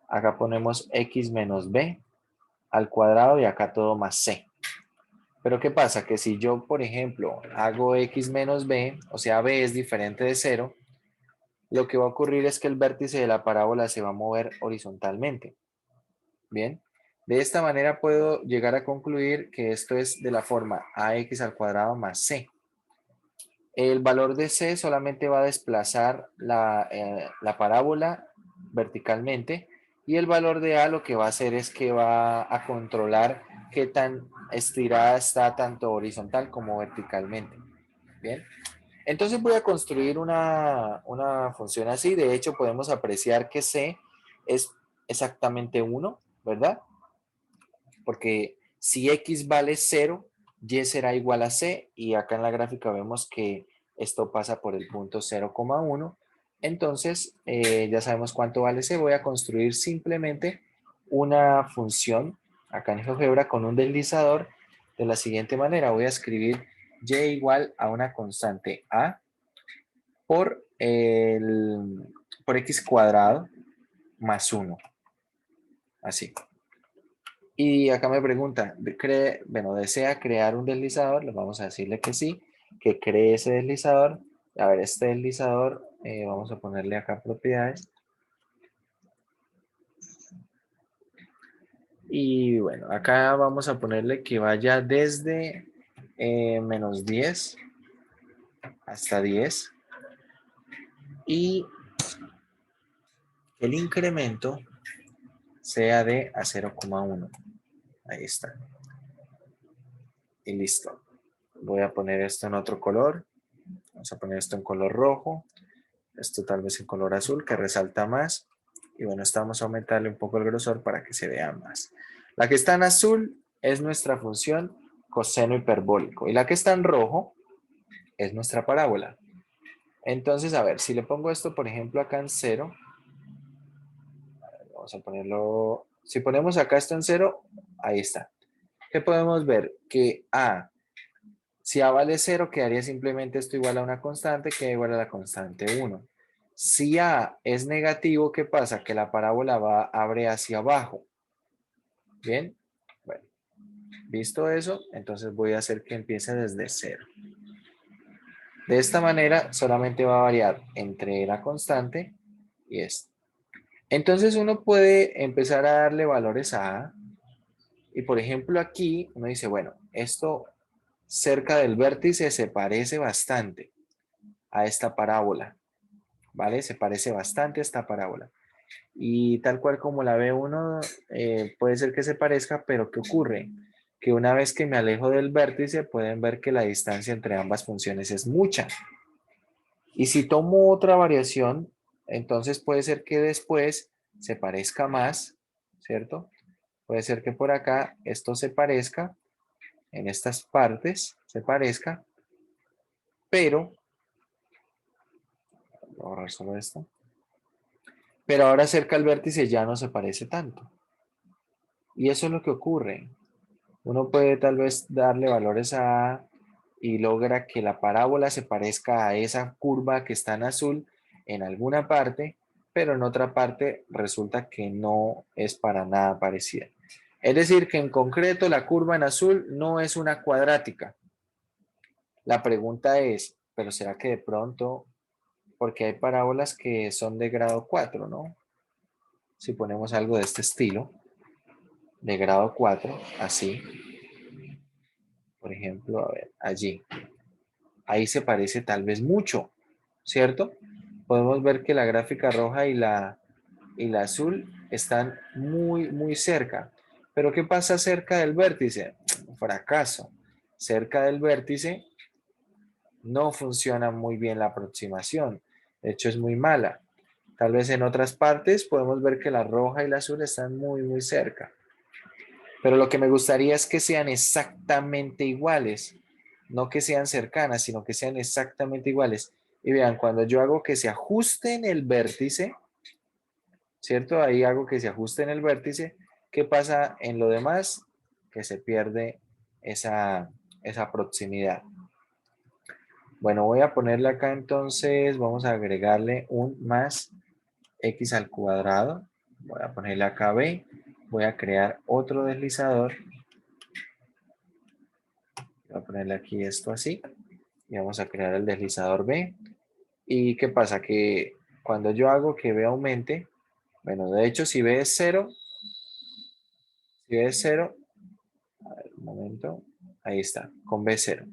Acá ponemos x menos b al cuadrado y acá todo más c. Pero ¿qué pasa? Que si yo, por ejemplo, hago x menos b, o sea, b es diferente de 0, lo que va a ocurrir es que el vértice de la parábola se va a mover horizontalmente. Bien, de esta manera puedo llegar a concluir que esto es de la forma ax al cuadrado más c. El valor de c solamente va a desplazar la parábola verticalmente y el valor de a lo que va a hacer es que va a controlar qué tan estirada está tanto horizontal como verticalmente. Bien, entonces voy a construir una función así. De hecho, podemos apreciar que c es exactamente 1, ¿verdad? Porque si x vale 0, y será igual a c, y acá en la gráfica vemos que esto pasa por el punto 0,1. Entonces, ya sabemos cuánto vale c. Voy a construir simplemente una función acá en GeoGebra con un deslizador de la siguiente manera. Voy a escribir y igual a una constante a por x cuadrado más 1. Así. Y acá me pregunta, bueno, ¿desea crear un deslizador? Le vamos a decirle que sí, que cree ese deslizador. A ver, este deslizador, vamos a ponerle acá propiedades. Y bueno, acá vamos a ponerle que vaya desde menos 10 hasta 10. Y el incremento sea de a 0,1. Ahí está. Y listo. Voy a poner esto en otro color. Vamos a poner esto en color rojo. Esto tal vez en color azul, que resalta más. Y bueno, vamos a aumentarle un poco el grosor para que se vea más. La que está en azul es nuestra función coseno hiperbólico. Y la que está en rojo es nuestra parábola. Entonces, a ver, si le pongo esto, por ejemplo, acá en 0. Vamos a ponerlo... Si ponemos acá esto en 0, ahí está. ¿Qué podemos ver? Que si a vale 0, quedaría simplemente esto igual a una constante, que igual a la constante 1. Si a es negativo, ¿qué pasa? Que la parábola abre hacia abajo. Bien, bueno, visto eso, entonces voy a hacer que empiece desde 0. De esta manera solamente va a variar entre la constante y esto. Entonces uno puede empezar a darle valores a A. Y por ejemplo aquí uno dice, bueno, esto cerca del vértice se parece bastante a esta parábola, ¿vale? Se parece bastante a esta parábola. Y tal cual como la ve uno, puede ser que se parezca, pero ¿qué ocurre? Que una vez que me alejo del vértice, pueden ver que la distancia entre ambas funciones es mucha. Y si tomo otra variación, entonces puede ser que después se parezca más, ¿cierto? Puede ser que por acá esto se parezca, en estas partes se parezca, pero, voy a borrar solo esto, pero ahora cerca al vértice ya no se parece tanto. Y eso es lo que ocurre. Uno puede tal vez darle valores a A y logra que la parábola se parezca a esa curva que está en azul en alguna parte, pero en otra parte resulta que no es para nada parecida. Es decir, que en concreto la curva en azul no es una cuadrática. La pregunta es, ¿pero será que de pronto, porque hay parábolas que son de grado 4, ¿no? Si ponemos algo de este estilo, de grado 4, así, por ejemplo, a ver, allí. Ahí se parece tal vez mucho, ¿cierto? Podemos ver que la gráfica roja y la azul están muy, muy cerca. Pero ¿qué pasa cerca del vértice? Fracaso. Cerca del vértice no funciona muy bien la aproximación. De hecho, es muy mala. Tal vez en otras partes podemos ver que la roja y la azul están muy, muy cerca. Pero lo que me gustaría es que sean exactamente iguales. No que sean cercanas, sino que sean exactamente iguales. Y vean, cuando yo hago que se ajuste en el vértice, ¿cierto? Ahí hago que se ajuste en el vértice. ¿Qué pasa en lo demás? Que se pierde esa proximidad. Bueno, voy a ponerle acá entonces, vamos a agregarle un más x al cuadrado. Voy a ponerle acá b. Voy a crear otro deslizador. Voy a ponerle aquí esto así. Y vamos a crear el deslizador b. ¿Y qué pasa? Que cuando yo hago que B aumente, bueno, de hecho, si B es 0, si B es 0, a ver, un momento, ahí está, con B 0.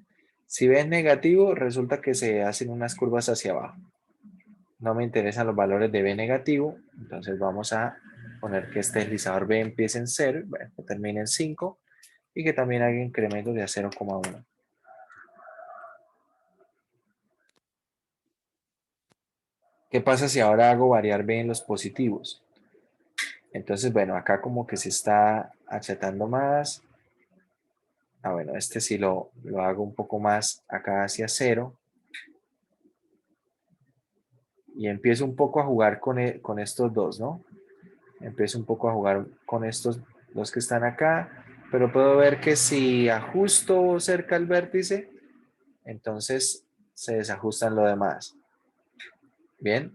Si B es negativo, resulta que se hacen unas curvas hacia abajo. No me interesan los valores de B negativo, entonces vamos a poner que este deslizador B empiece en 0, bueno, que termine en 5 y que también haga incrementos de a 0,1. ¿Qué pasa si ahora hago variar B en los positivos? Entonces, bueno, acá como que se está achatando más. Ah, bueno, este sí lo hago un poco más acá hacia 0. Y empiezo un poco a jugar con estos dos, ¿no? Empiezo un poco a jugar con estos dos que están acá, pero puedo ver que si ajusto cerca al vértice, entonces se desajustan lo demás. Bien.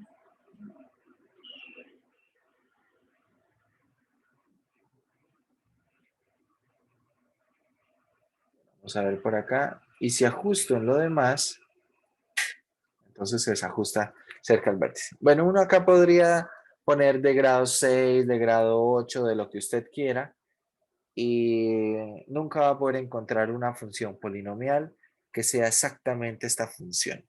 Vamos a ver por acá. Y si ajusto en lo demás, entonces se desajusta cerca al vértice. Bueno, uno acá podría poner de grado 6, de grado 8, de lo que usted quiera. Y nunca va a poder encontrar una función polinomial que sea exactamente esta función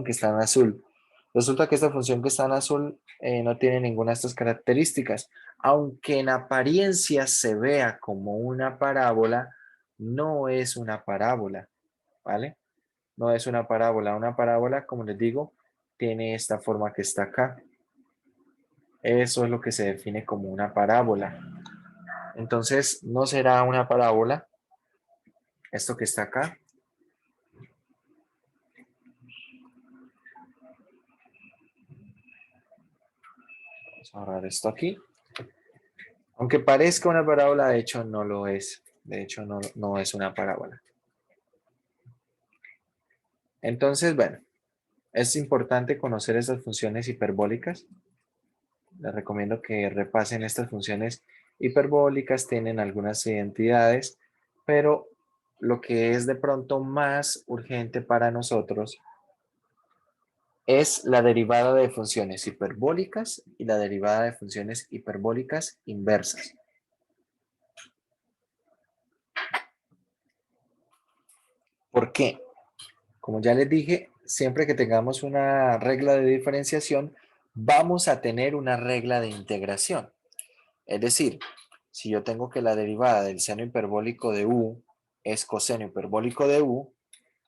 que está en azul. Resulta que esta función que está en azul no tiene ninguna de estas características, aunque en apariencia se vea como una parábola, no es una parábola, ¿vale? No es una parábola, como les digo, tiene esta forma que está acá. Eso es lo que se define como una parábola. Entonces, no será una parábola esto que está acá. Vamos a borrar esto aquí. Aunque parezca una parábola, de hecho no lo es. De hecho no es una parábola. Entonces, bueno, es importante conocer estas funciones hiperbólicas. Les recomiendo que repasen estas funciones hiperbólicas. Tienen algunas identidades, pero lo que es de pronto más urgente para nosotros es la derivada de funciones hiperbólicas y la derivada de funciones hiperbólicas inversas. ¿Por qué? Como ya les dije, siempre que tengamos una regla de diferenciación, vamos a tener una regla de integración. Es decir, si yo tengo que la derivada del seno hiperbólico de u es coseno hiperbólico de u,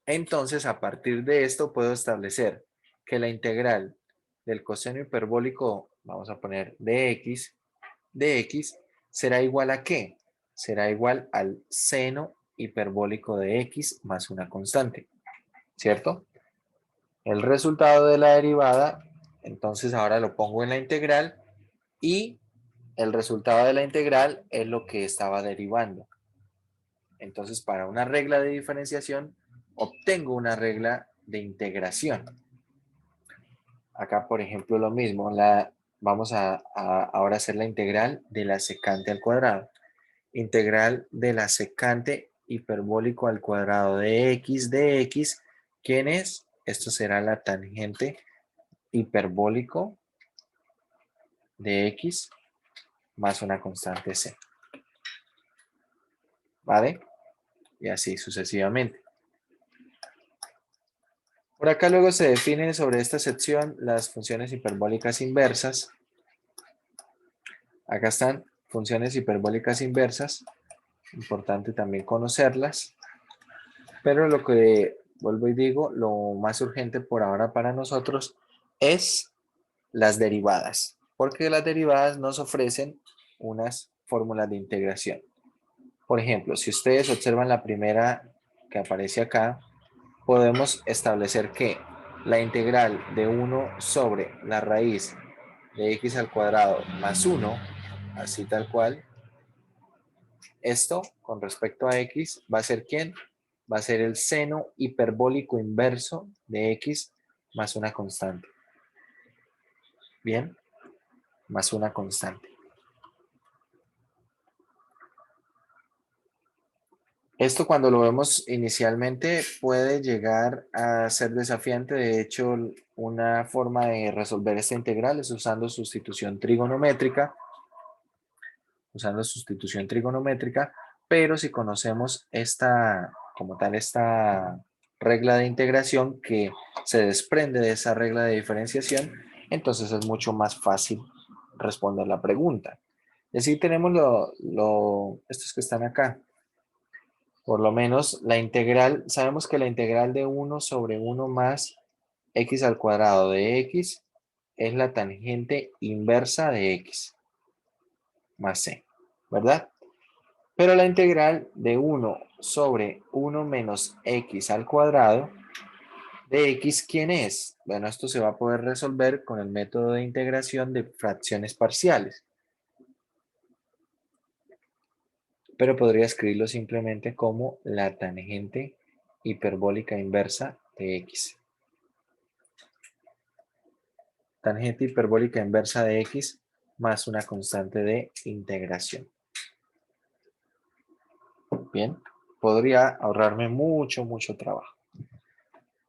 entonces a partir de esto puedo establecer que la integral del coseno hiperbólico, vamos a poner de x, será igual a ¿qué? Será igual al seno hiperbólico de x más una constante, ¿cierto? El resultado de la derivada, entonces ahora lo pongo en la integral y el resultado de la integral es lo que estaba derivando. Entonces, para una regla de diferenciación, obtengo una regla de integración. Acá, por ejemplo, lo mismo. Vamos a ahora hacer la integral de la secante al cuadrado. Integral de la secante hiperbólico al cuadrado de x de x. ¿Quién es? Esto será la tangente hiperbólico de x más una constante c. ¿Vale? Y así sucesivamente. Por acá luego se definen sobre esta sección las funciones hiperbólicas inversas. Acá están funciones hiperbólicas inversas. Importante también conocerlas. Pero lo que vuelvo y digo, lo más urgente por ahora para nosotros es las derivadas. Porque las derivadas nos ofrecen unas fórmulas de integración. Por ejemplo, si ustedes observan la primera que aparece acá, podemos establecer que la integral de 1 sobre la raíz de x al cuadrado más 1, así tal cual, esto con respecto a x va a ser ¿quién? Va a ser el seno hiperbólico inverso de x más una constante. Bien, más una constante. Esto cuando lo vemos inicialmente puede llegar a ser desafiante. De hecho, una forma de resolver esta integral es usando sustitución trigonométrica. Pero si conocemos esta, como tal, esta regla de integración que se desprende de esa regla de diferenciación, entonces es mucho más fácil responder la pregunta. Y así tenemos estos que están acá. Por lo menos la integral, sabemos que la integral de 1 sobre 1 más x al cuadrado de x es la tangente inversa de x más c, ¿verdad? Pero la integral de 1 sobre 1 menos x al cuadrado de x, ¿quién es? Bueno, esto se va a poder resolver con el método de integración de fracciones parciales. Pero podría escribirlo simplemente como la tangente hiperbólica inversa de x. Tangente hiperbólica inversa de x más una constante de integración. Bien, podría ahorrarme mucho trabajo.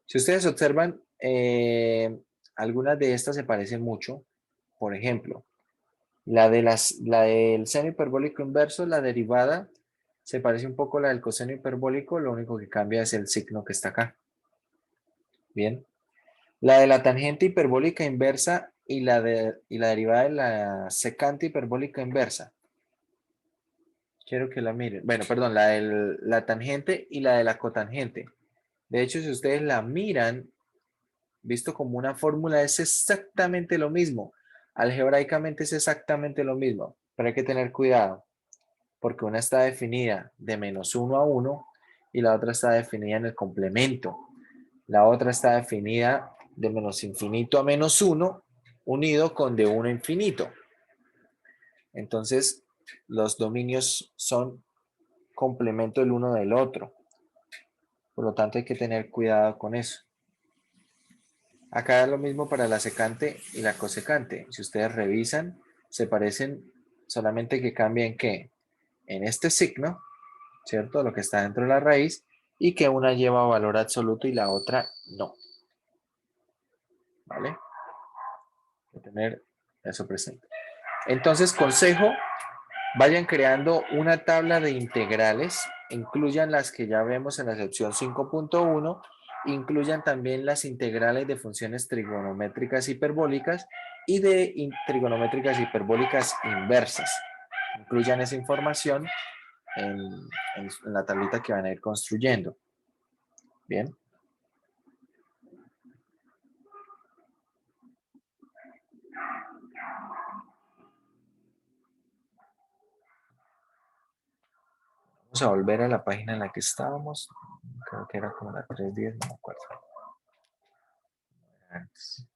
Si ustedes observan, algunas de estas se parecen mucho. Por ejemplo, la del seno hiperbólico inverso, la derivada, se parece un poco a la del coseno hiperbólico, lo único que cambia es el signo que está acá. Bien. La de la tangente hiperbólica inversa y la derivada de la secante hiperbólica inversa. Quiero que la miren. Bueno, perdón, la de la tangente y la de la cotangente. De hecho, si ustedes la miran, visto como una fórmula, es exactamente lo mismo. Algebraicamente es exactamente lo mismo, pero hay que tener cuidado, porque una está definida de -1 a 1 y la otra está definida en el complemento. La otra está definida de menos infinito a -1 unido con de 1 a infinito. Entonces, los dominios son complemento el uno del otro. Por lo tanto, hay que tener cuidado con eso. Acá es lo mismo para la secante y la cosecante. Si ustedes revisan, se parecen, solamente que cambian ¿qué? En este signo, ¿cierto? Lo que está dentro de la raíz, y que una lleva valor absoluto y la otra no. ¿Vale? Hay que tener eso presente. Entonces, consejo, vayan creando una tabla de integrales, incluyan las que ya vemos en la sección 5.1, incluyan también las integrales de funciones trigonométricas hiperbólicas y de trigonométricas hiperbólicas inversas. Incluyan esa información en la tablita que van a ir construyendo. Bien. Vamos a volver a la página en la que estábamos. Creo que era como la 310, no me acuerdo. Antes.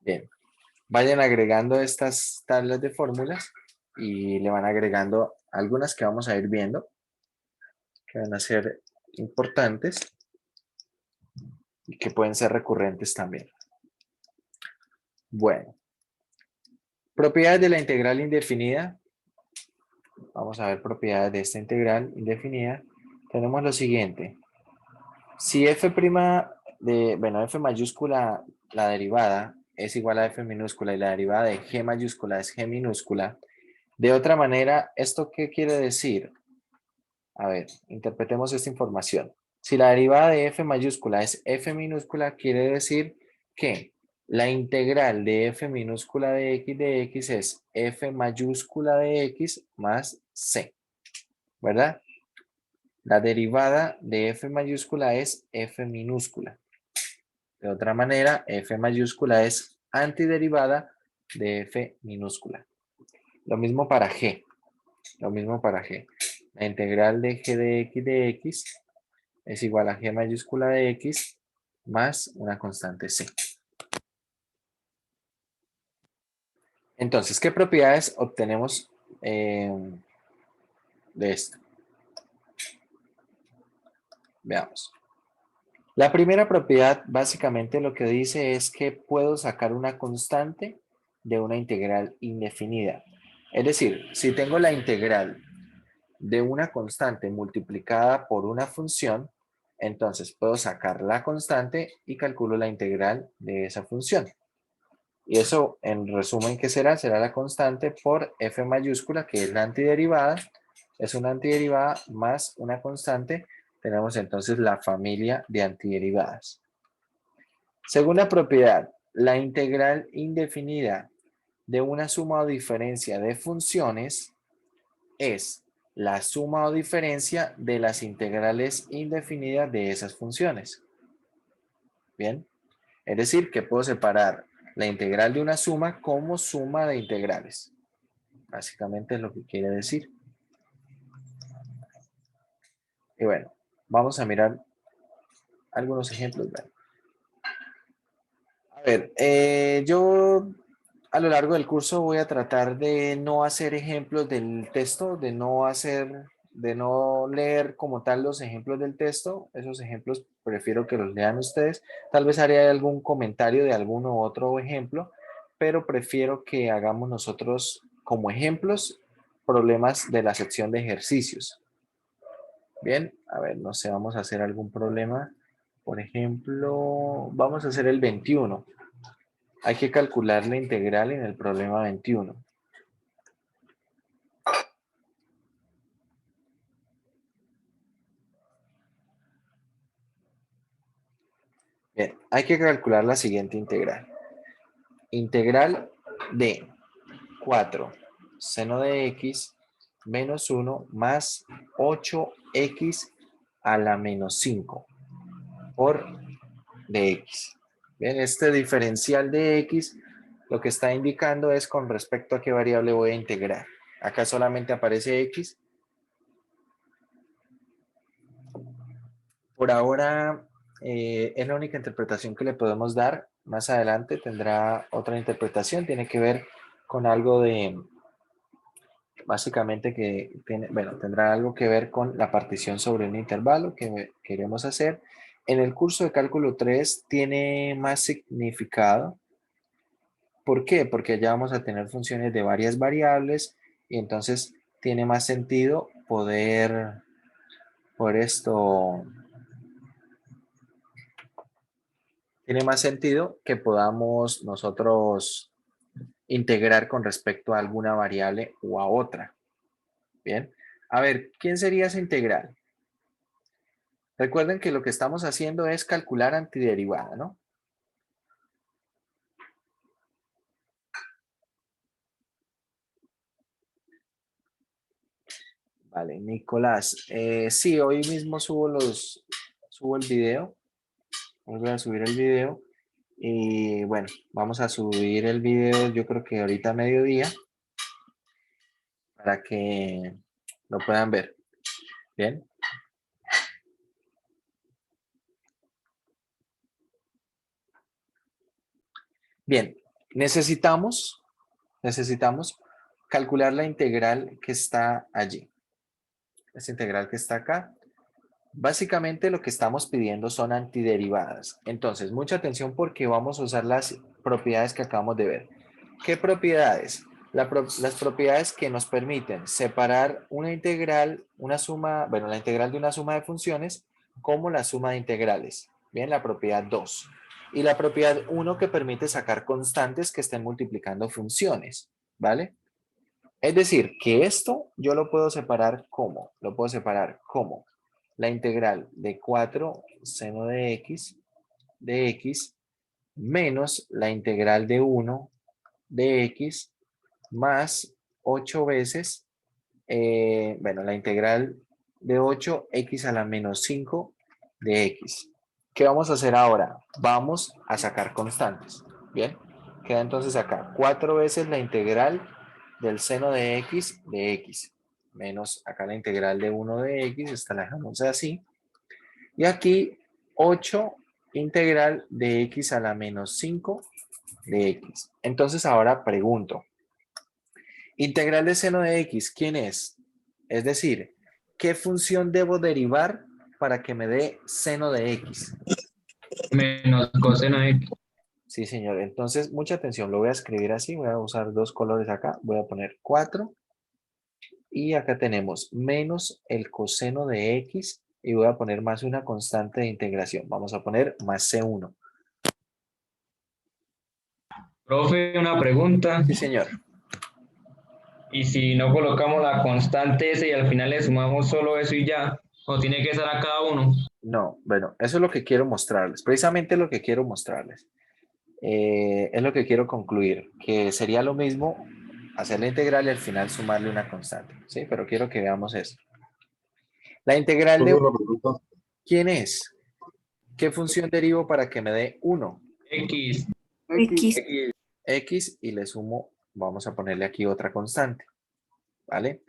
Bien. Vayan agregando estas tablas de fórmulas y le van agregando algunas que vamos a ir viendo, que van a ser importantes y que pueden ser recurrentes también. Bueno, propiedades de la integral indefinida. Vamos a ver propiedades de esta integral indefinida. Tenemos lo siguiente. Si f' f mayúscula, la derivada, es igual a f minúscula y la derivada de g mayúscula es g minúscula, de otra manera, ¿esto qué quiere decir? A ver, interpretemos esta información. Si la derivada de f mayúscula es f minúscula, quiere decir que la integral de f minúscula de x es f mayúscula de x más c, ¿verdad? La derivada de f mayúscula es f minúscula. De otra manera, f mayúscula es antiderivada de f minúscula. Lo mismo para g. Lo mismo para g. La integral de g de x es igual a g mayúscula de x más una constante c. Entonces, ¿qué propiedades obtenemos de esto? Veamos. La primera propiedad básicamente lo que dice es que puedo sacar una constante de una integral indefinida. Es decir, si tengo la integral de una constante multiplicada por una función, entonces puedo sacar la constante y calculo la integral de esa función. Y eso, en resumen, ¿qué será? Será la constante por f mayúscula, que es la antiderivada. Es una antiderivada más una constante. Tenemos entonces la familia de antiderivadas. Segunda propiedad, la integral indefinida de una suma o diferencia de funciones es la suma o diferencia de las integrales indefinidas de esas funciones. Bien, es decir, que puedo separar la integral de una suma como suma de integrales. Básicamente es lo que quiere decir. Y bueno, vamos a mirar algunos ejemplos. A ver, yo a lo largo del curso voy a tratar de no hacer ejemplos del texto, de no leer como tal los ejemplos del texto. Esos ejemplos prefiero que los lean ustedes. Tal vez haré algún comentario de alguno u otro ejemplo, pero prefiero que hagamos nosotros como ejemplos problemas de la sección de ejercicios. Bien, a ver, no sé, vamos a hacer algún problema. Por ejemplo, vamos a hacer el 21. Hay que calcular la integral en el problema 21. Bien, hay que calcular la siguiente integral. Integral de 4 seno de x menos 1 más 8x a la menos 5 por dx. Bien, este diferencial de x lo que está indicando es con respecto a qué variable voy a integrar. Acá solamente aparece x. Por ahora es la única interpretación que le podemos dar. Más adelante tendrá otra interpretación. Tiene que ver con algo de, básicamente que tiene, bueno, tendrá algo que ver con la partición sobre un intervalo que queremos hacer. En el curso de cálculo 3 tiene más significado. ¿Por qué? Porque ya vamos a tener funciones de varias variables y entonces tiene más sentido poder, por esto, tiene más sentido que podamos nosotros integrar con respecto a alguna variable o a otra. Bien, a ver, ¿quién sería esa integral? Recuerden que lo que estamos haciendo es calcular antiderivada, ¿no? Vale, Nicolás. Sí, hoy mismo subo el video. Voy a subir el video. Y bueno, vamos a subir el video yo creo que ahorita a mediodía para que lo puedan ver. Bien. Bien, necesitamos calcular la integral que está allí. Esta integral que está acá. Básicamente lo que estamos pidiendo son antiderivadas. Entonces, mucha atención porque vamos a usar las propiedades que acabamos de ver. ¿Qué propiedades? Las propiedades que nos permiten separar una integral, una suma, bueno, la integral de una suma de funciones como la suma de integrales. Bien, la propiedad 2. Y la propiedad 1 que permite sacar constantes que estén multiplicando funciones. ¿Vale? Es decir, que esto yo lo puedo separar como, la integral de 4 seno de x menos la integral de 1 de x más 8 veces, bueno, la integral de 8x a la menos 5 de x. ¿Qué vamos a hacer ahora? Vamos a sacar constantes. Bien, queda entonces acá 4 veces la integral del seno de x menos acá la integral de 1 de x, esta la dejamos así. Y aquí 8 integral de x a la menos 5 de x. Entonces ahora pregunto, integral de seno de x, ¿quién es? Es decir, ¿qué función debo derivar para que me dé seno de x? Menos coseno de X. Sí, señor. Entonces, mucha atención. Lo voy a escribir así. Voy a usar dos colores acá. Voy a poner 4. Y acá tenemos menos el coseno de X. Y voy a poner más una constante de integración. Vamos a poner más C1. Profe, una pregunta. Sí, señor. ¿Y si no colocamos la constante S y al final le sumamos solo eso y ya? ¿O tiene que ser a cada uno? No, bueno, eso es lo que quiero mostrarles. Precisamente lo que quiero mostrarles. Es lo que quiero concluir. Que sería lo mismo hacer la integral y al final sumarle una constante. ¿Sí? Pero quiero que veamos eso. La integral de... Profe, una pregunta. ¿Quién es? ¿Qué función derivo para que me dé 1? X. X. X y le sumo, vamos a ponerle aquí otra constante, ¿vale?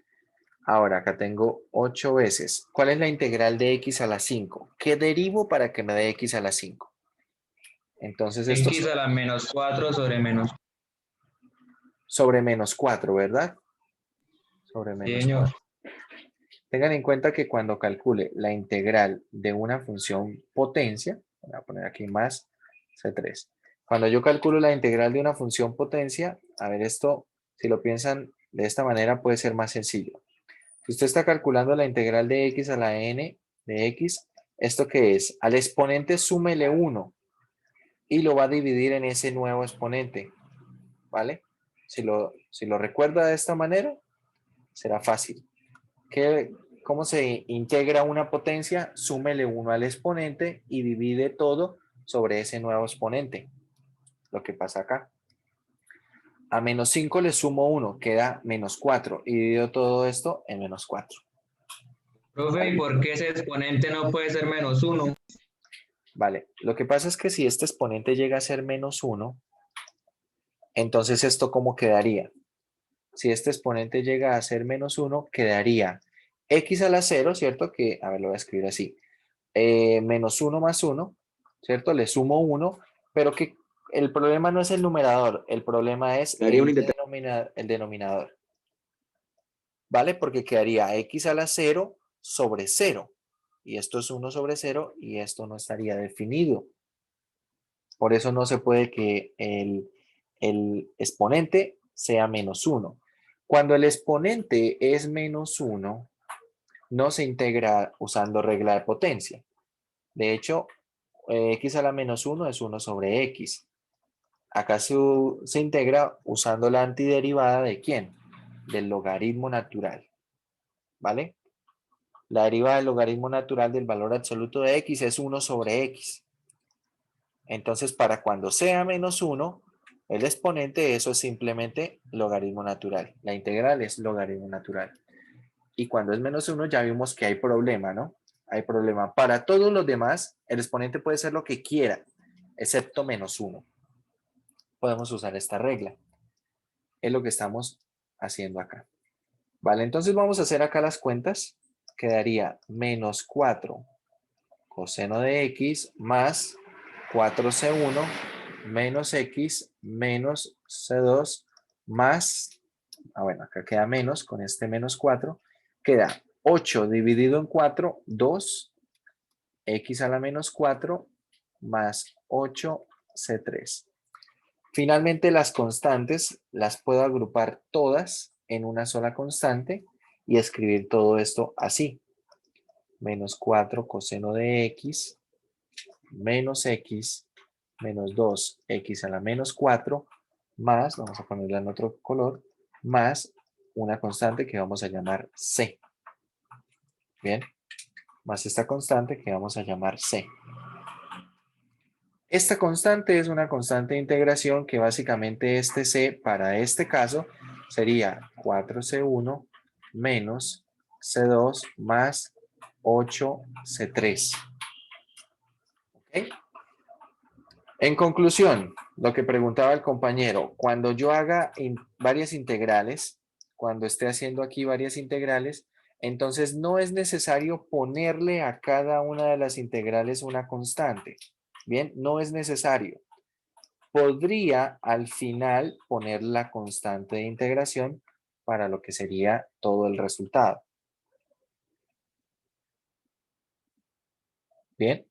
Ahora acá tengo 8 veces. ¿Cuál es la integral de X a la 5? ¿Qué derivo para que me dé X a la 5? Entonces esto X a la menos 4 sobre menos. sobre menos 4, ¿verdad? Sobre menos Señor. 4. Tengan en cuenta que cuando calcule la integral de una función potencia, voy a poner aquí más C3. Cuando yo calculo la integral de una función potencia, a ver esto, si lo piensan de esta manera puede ser más sencillo. Si usted está calculando la integral de x a la n de x, ¿esto qué es? Al exponente súmele 1 y lo va a dividir en ese nuevo exponente, ¿vale? Si lo recuerda de esta manera, será fácil. ¿Cómo se integra una potencia? Súmele 1 al exponente y divide todo sobre ese nuevo exponente. Lo que pasa acá. A menos 5 le sumo 1, queda menos 4 y divido todo esto en menos 4. Profe, ¿y por qué ese exponente no puede ser menos 1? Vale, lo que pasa es que si este exponente llega a ser menos 1, entonces esto ¿cómo quedaría? Si este exponente llega a ser menos 1, quedaría x a la 0, ¿cierto? Que, a ver, lo voy a escribir así. Menos 1 más 1, ¿cierto? Le sumo 1, pero que el problema no es el numerador, el problema es el denominador, ¿vale? Porque quedaría x a la 0 sobre 0, y esto es 1 sobre 0, y esto no estaría definido. Por eso no se puede que el exponente sea menos 1. Cuando el exponente es menos 1, no se integra usando regla de potencia. De hecho, x a la menos 1 es 1 sobre x. Acá se integra usando la antiderivada de ¿quién? Del logaritmo natural. ¿Vale? La derivada del logaritmo natural del valor absoluto de x es 1 sobre x. Entonces, para cuando sea menos 1, el exponente, eso es simplemente logaritmo natural. La integral es logaritmo natural. Y cuando es menos 1, ya vimos que hay problema, ¿no? Hay problema. Para todos los demás, el exponente puede ser lo que quiera, excepto menos 1. Podemos usar esta regla. Es lo que estamos haciendo acá. Vale, entonces vamos a hacer acá las cuentas. Quedaría menos 4 coseno de x más 4c1 menos x menos c2 más, bueno, acá queda menos, con este menos 4, queda 8 dividido en 4, 2, x a la menos 4 más 8c3. Finalmente las constantes las puedo agrupar todas en una sola constante y escribir todo esto así. Menos 4 coseno de x menos x menos 2x a la menos 4 más, vamos a ponerla en otro color, más una constante que vamos a llamar c. Bien, más esta constante que vamos a llamar c. Esta constante es una constante de integración que básicamente este c para este caso sería 4c1 menos c2 más 8c3. ¿Ok? En conclusión, lo que preguntaba el compañero, cuando yo haga varias integrales, cuando esté haciendo aquí varias integrales, entonces no es necesario ponerle a cada una de las integrales una constante. Bien, no es necesario. Podría al final poner la constante de integración para lo que sería todo el resultado. Bien.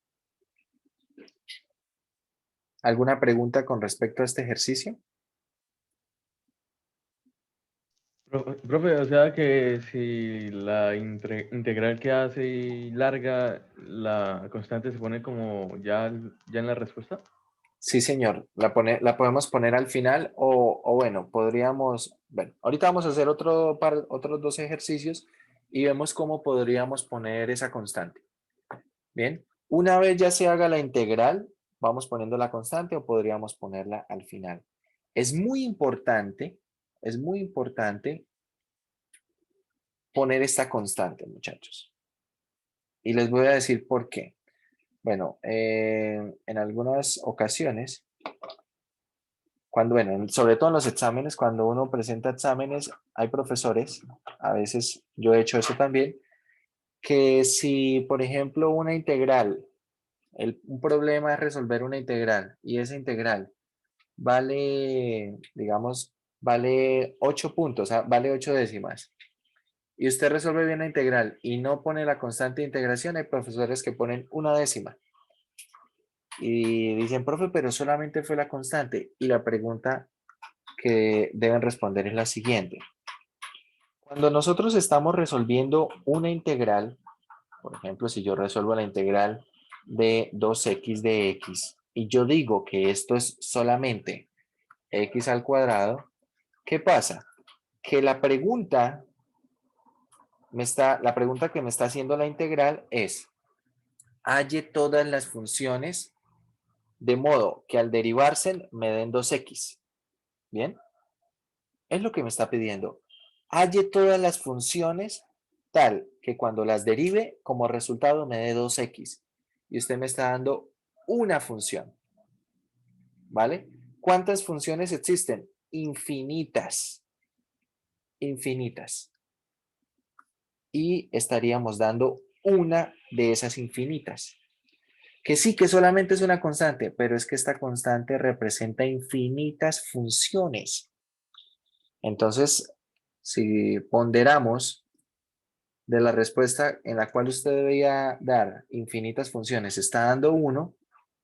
¿Alguna pregunta con respecto a este ejercicio? Profe, o sea que si la integral queda así larga, la constante se pone como ya en la respuesta. Sí, señor. La podemos poner al final o bueno, podríamos, bueno, ahorita vamos a hacer otros dos ejercicios y vemos cómo podríamos poner esa constante. Bien, una vez ya se haga la integral, vamos poniendo la constante o podríamos ponerla al final. Es muy importante poner esta constante, muchachos. Y les voy a decir por qué. Bueno, en algunas ocasiones, bueno, sobre todo en los exámenes, cuando uno presenta exámenes, hay profesores, a veces yo he hecho eso también, que si, por ejemplo, una integral, un problema es resolver una integral y esa integral vale, digamos, vale 8 puntos, o sea, vale 8 décimas. Y usted resuelve bien la integral y no pone la constante de integración, hay profesores que ponen una décima. Y dicen, profe, pero solamente fue la constante. Y la pregunta que deben responder es la siguiente. Cuando nosotros estamos resolviendo una integral, por ejemplo, si yo resuelvo la integral de 2x de x y yo digo que esto es solamente x al cuadrado, ¿qué pasa? Que la pregunta que me está haciendo la integral es, halle todas las funciones de modo que al derivarse me den 2x. ¿Bien? Es lo que me está pidiendo. Halle todas las funciones tal que cuando las derive como resultado me dé 2x. Y usted me está dando una función. ¿Vale? ¿Cuántas funciones existen? Infinitas. Infinitas. Y estaríamos dando una de esas infinitas. Que sí, que solamente es una constante, pero es que esta constante representa infinitas funciones. Entonces, si ponderamos de la respuesta en la cual usted debía dar infinitas funciones, está dando 1,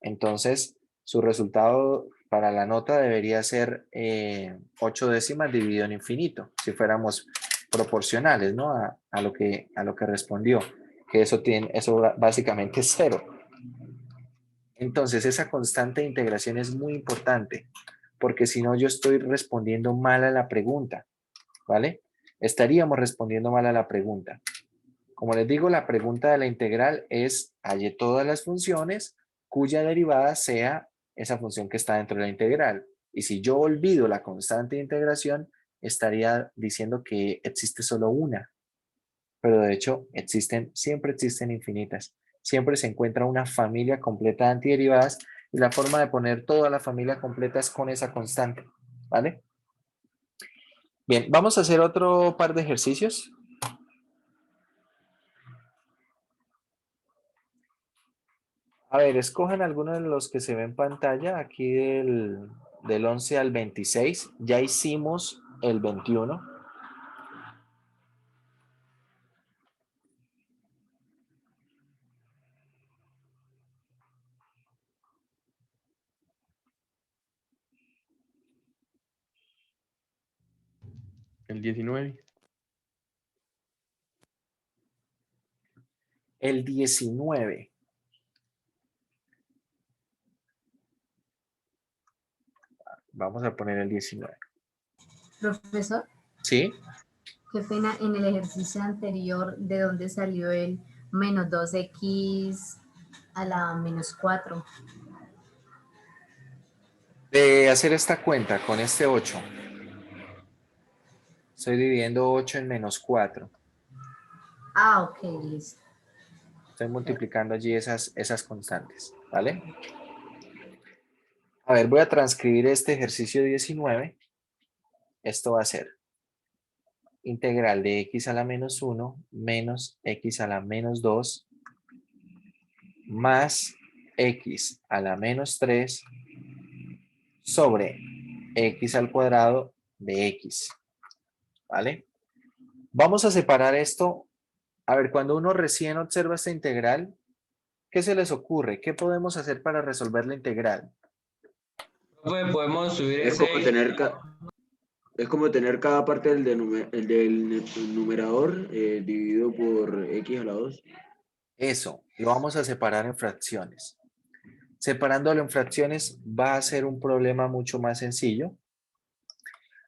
entonces su resultado para la nota debería ser 8 décimas dividido en infinito, si fuéramos proporcionales, ¿no? A lo que respondió, que eso básicamente es 0. Entonces, esa constante de integración es muy importante, porque si no, yo estoy respondiendo mal a la pregunta, ¿vale? Estaríamos respondiendo mal a la pregunta. Como les digo, la pregunta de la integral es, halle todas las funciones cuya derivada sea esa función que está dentro de la integral. Y si yo olvido la constante de integración, estaría diciendo que existe solo una. Pero de hecho, siempre existen infinitas. Siempre se encuentra una familia completa de antiderivadas y la forma de poner toda la familia completa es con esa constante, ¿vale? Bien, vamos a hacer otro par de ejercicios. A ver, escojan alguno de los que se ven en pantalla, aquí del 11 al 26. Ya hicimos el 21. El 19. El 19. Vamos a poner el 19. Profesor, ¿Sí? qué pena, en el ejercicio anterior, ¿de dónde salió el menos 2x a la menos 4? De hacer esta cuenta con este 8. Estoy dividiendo 8 en menos 4. Ah, ok, listo. Estoy multiplicando allí esas constantes, ¿vale? A ver, voy a transcribir este ejercicio 19. Esto va a ser integral de x a la menos 1 menos x a la menos 2 más x a la menos 3 sobre x al cuadrado de x, ¿vale? Vamos a separar esto. A ver, cuando uno recién observa esta integral, ¿qué se les ocurre? ¿Qué podemos hacer para resolver la integral? Profe, podemos subir Es ese como tener, es como tener cada parte del numerador dividido por x a la 2. Eso, lo vamos a separar en fracciones. Separándolo en fracciones va a ser un problema mucho más sencillo.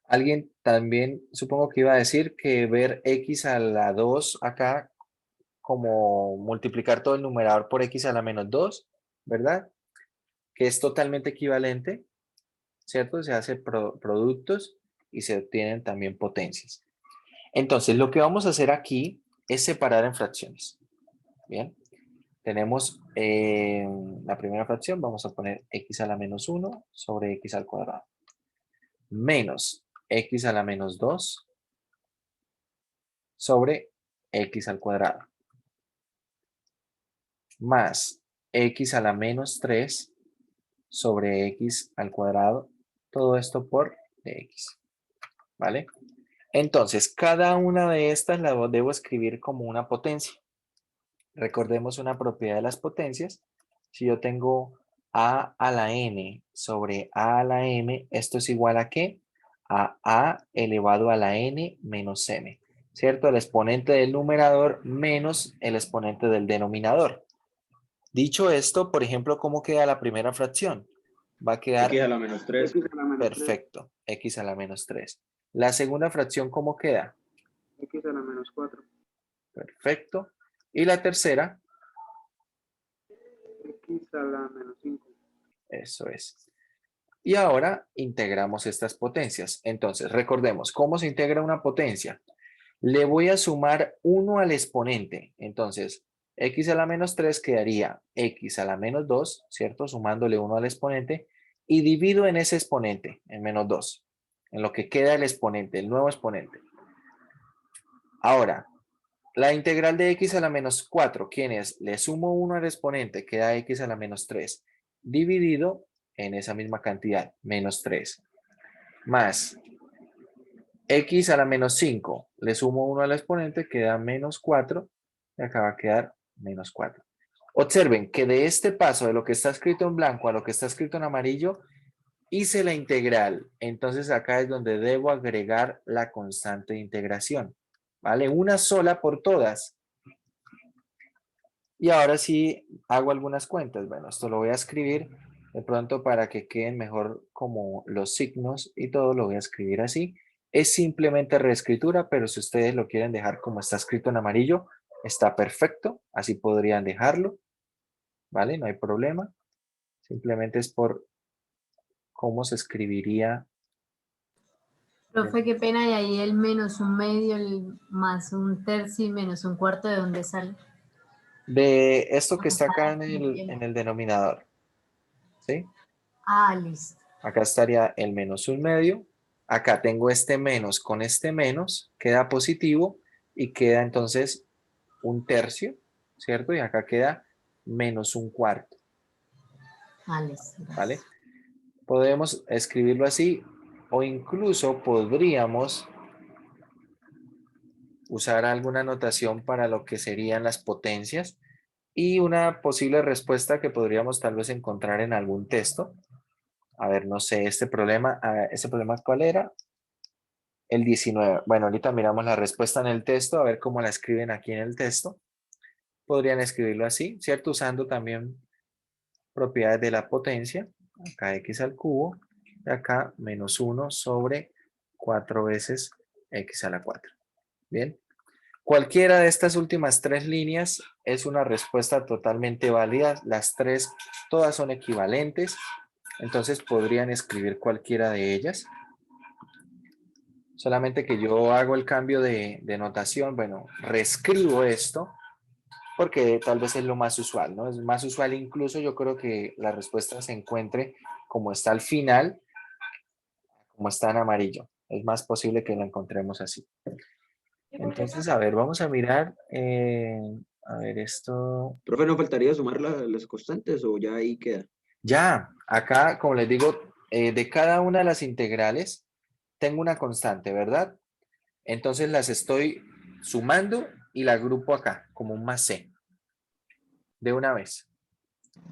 Alguien también, supongo que iba a decir que ver x a la 2 acá como multiplicar todo el numerador por x a la menos 2, ¿verdad? Que es totalmente equivalente, ¿cierto? Se hace productos y se obtienen también potencias. Entonces, lo que vamos a hacer aquí es separar en fracciones. Bien, tenemos la primera fracción, vamos a poner x a la menos 1 sobre x al cuadrado. Menos x a la menos 2 sobre x al cuadrado. Más x a la menos 3 sobre x al cuadrado. Todo esto por dx. ¿Vale? Entonces, cada una de estas la debo escribir como una potencia. Recordemos una propiedad de las potencias. Si yo tengo a la n sobre a a la m, ¿esto es igual a qué? A elevado a la n menos m. ¿Cierto? El exponente del numerador menos el exponente del denominador. Dicho esto, por ejemplo, ¿cómo queda la primera fracción? Va a quedar X a la menos 3. perfecto, x a la menos 3. La segunda fracción, ¿cómo queda? X a la menos 4. Perfecto. Y la tercera, X a la menos 5. eso es. Y ahora integramos estas potencias. Entonces, recordemos, ¿cómo se integra una potencia? Le voy a sumar 1 al exponente. Entonces, x a la menos 3 quedaría x a la menos 2, ¿cierto? Sumándole 1 al exponente. Y divido en ese exponente, en menos 2. En lo que queda el exponente, el nuevo exponente. Ahora, la integral de x a la menos 4, ¿quién es? Le sumo 1 al exponente, queda x a la menos 3, dividido en esa misma cantidad, menos 3, más x a la menos 5, le sumo 1 al exponente, queda menos 4, y acá va a quedar menos 4. Observen que de este paso, de lo que está escrito en blanco a lo que está escrito en amarillo, hice la integral. Entonces acá es donde debo agregar la constante de integración. ¿Vale? Una sola por todas. Y ahora sí hago algunas cuentas. Bueno, esto lo voy a escribir de pronto para que queden mejor como los signos y todo lo voy a escribir así. Es simplemente reescritura, pero si ustedes lo quieren dejar como está escrito en amarillo, está perfecto. Así podrían dejarlo. ¿Vale? No hay problema. Simplemente es por cómo se escribiría. Profe, qué pena, y ahí el menos un medio, el más un tercio y menos un cuarto, ¿de dónde sale? De esto que está acá en el denominador. ¿Sí? Ah, listo. Acá estaría el menos un medio. Acá tengo este menos con este menos. Queda positivo y queda entonces un tercio, ¿cierto? Y acá queda menos un cuarto, Ah, listo. ¿vale? Podemos escribirlo así o incluso podríamos usar alguna notación para lo que serían las potencias y una posible respuesta que podríamos tal vez encontrar en algún texto. A ver, no sé, ¿este problema cuál era? El 19. Bueno, ahorita miramos la respuesta en el texto, a ver cómo la escriben aquí en el texto. Podrían escribirlo así, ¿cierto? Usando también propiedades de la potencia. Acá x al cubo y acá menos 1 sobre 4 veces x a la 4. Bien. Cualquiera de estas últimas tres líneas es una respuesta totalmente válida. Las tres, todas son equivalentes. Entonces podrían escribir cualquiera de ellas. Solamente que yo hago el cambio de notación. Bueno, reescribo esto porque tal vez es lo más usual, ¿no? Es más usual incluso yo creo que la respuesta se encuentre como está al final, como está en amarillo. Es más posible que la encontremos así. Entonces, a ver, vamos a mirar. A ver, esto. Profe, ¿no faltaría sumar las constantes o ya ahí queda? Ya, acá, como les digo, de cada una de las integrales tengo una constante, ¿verdad? Entonces las estoy sumando y la agrupo acá como un más c. De una vez.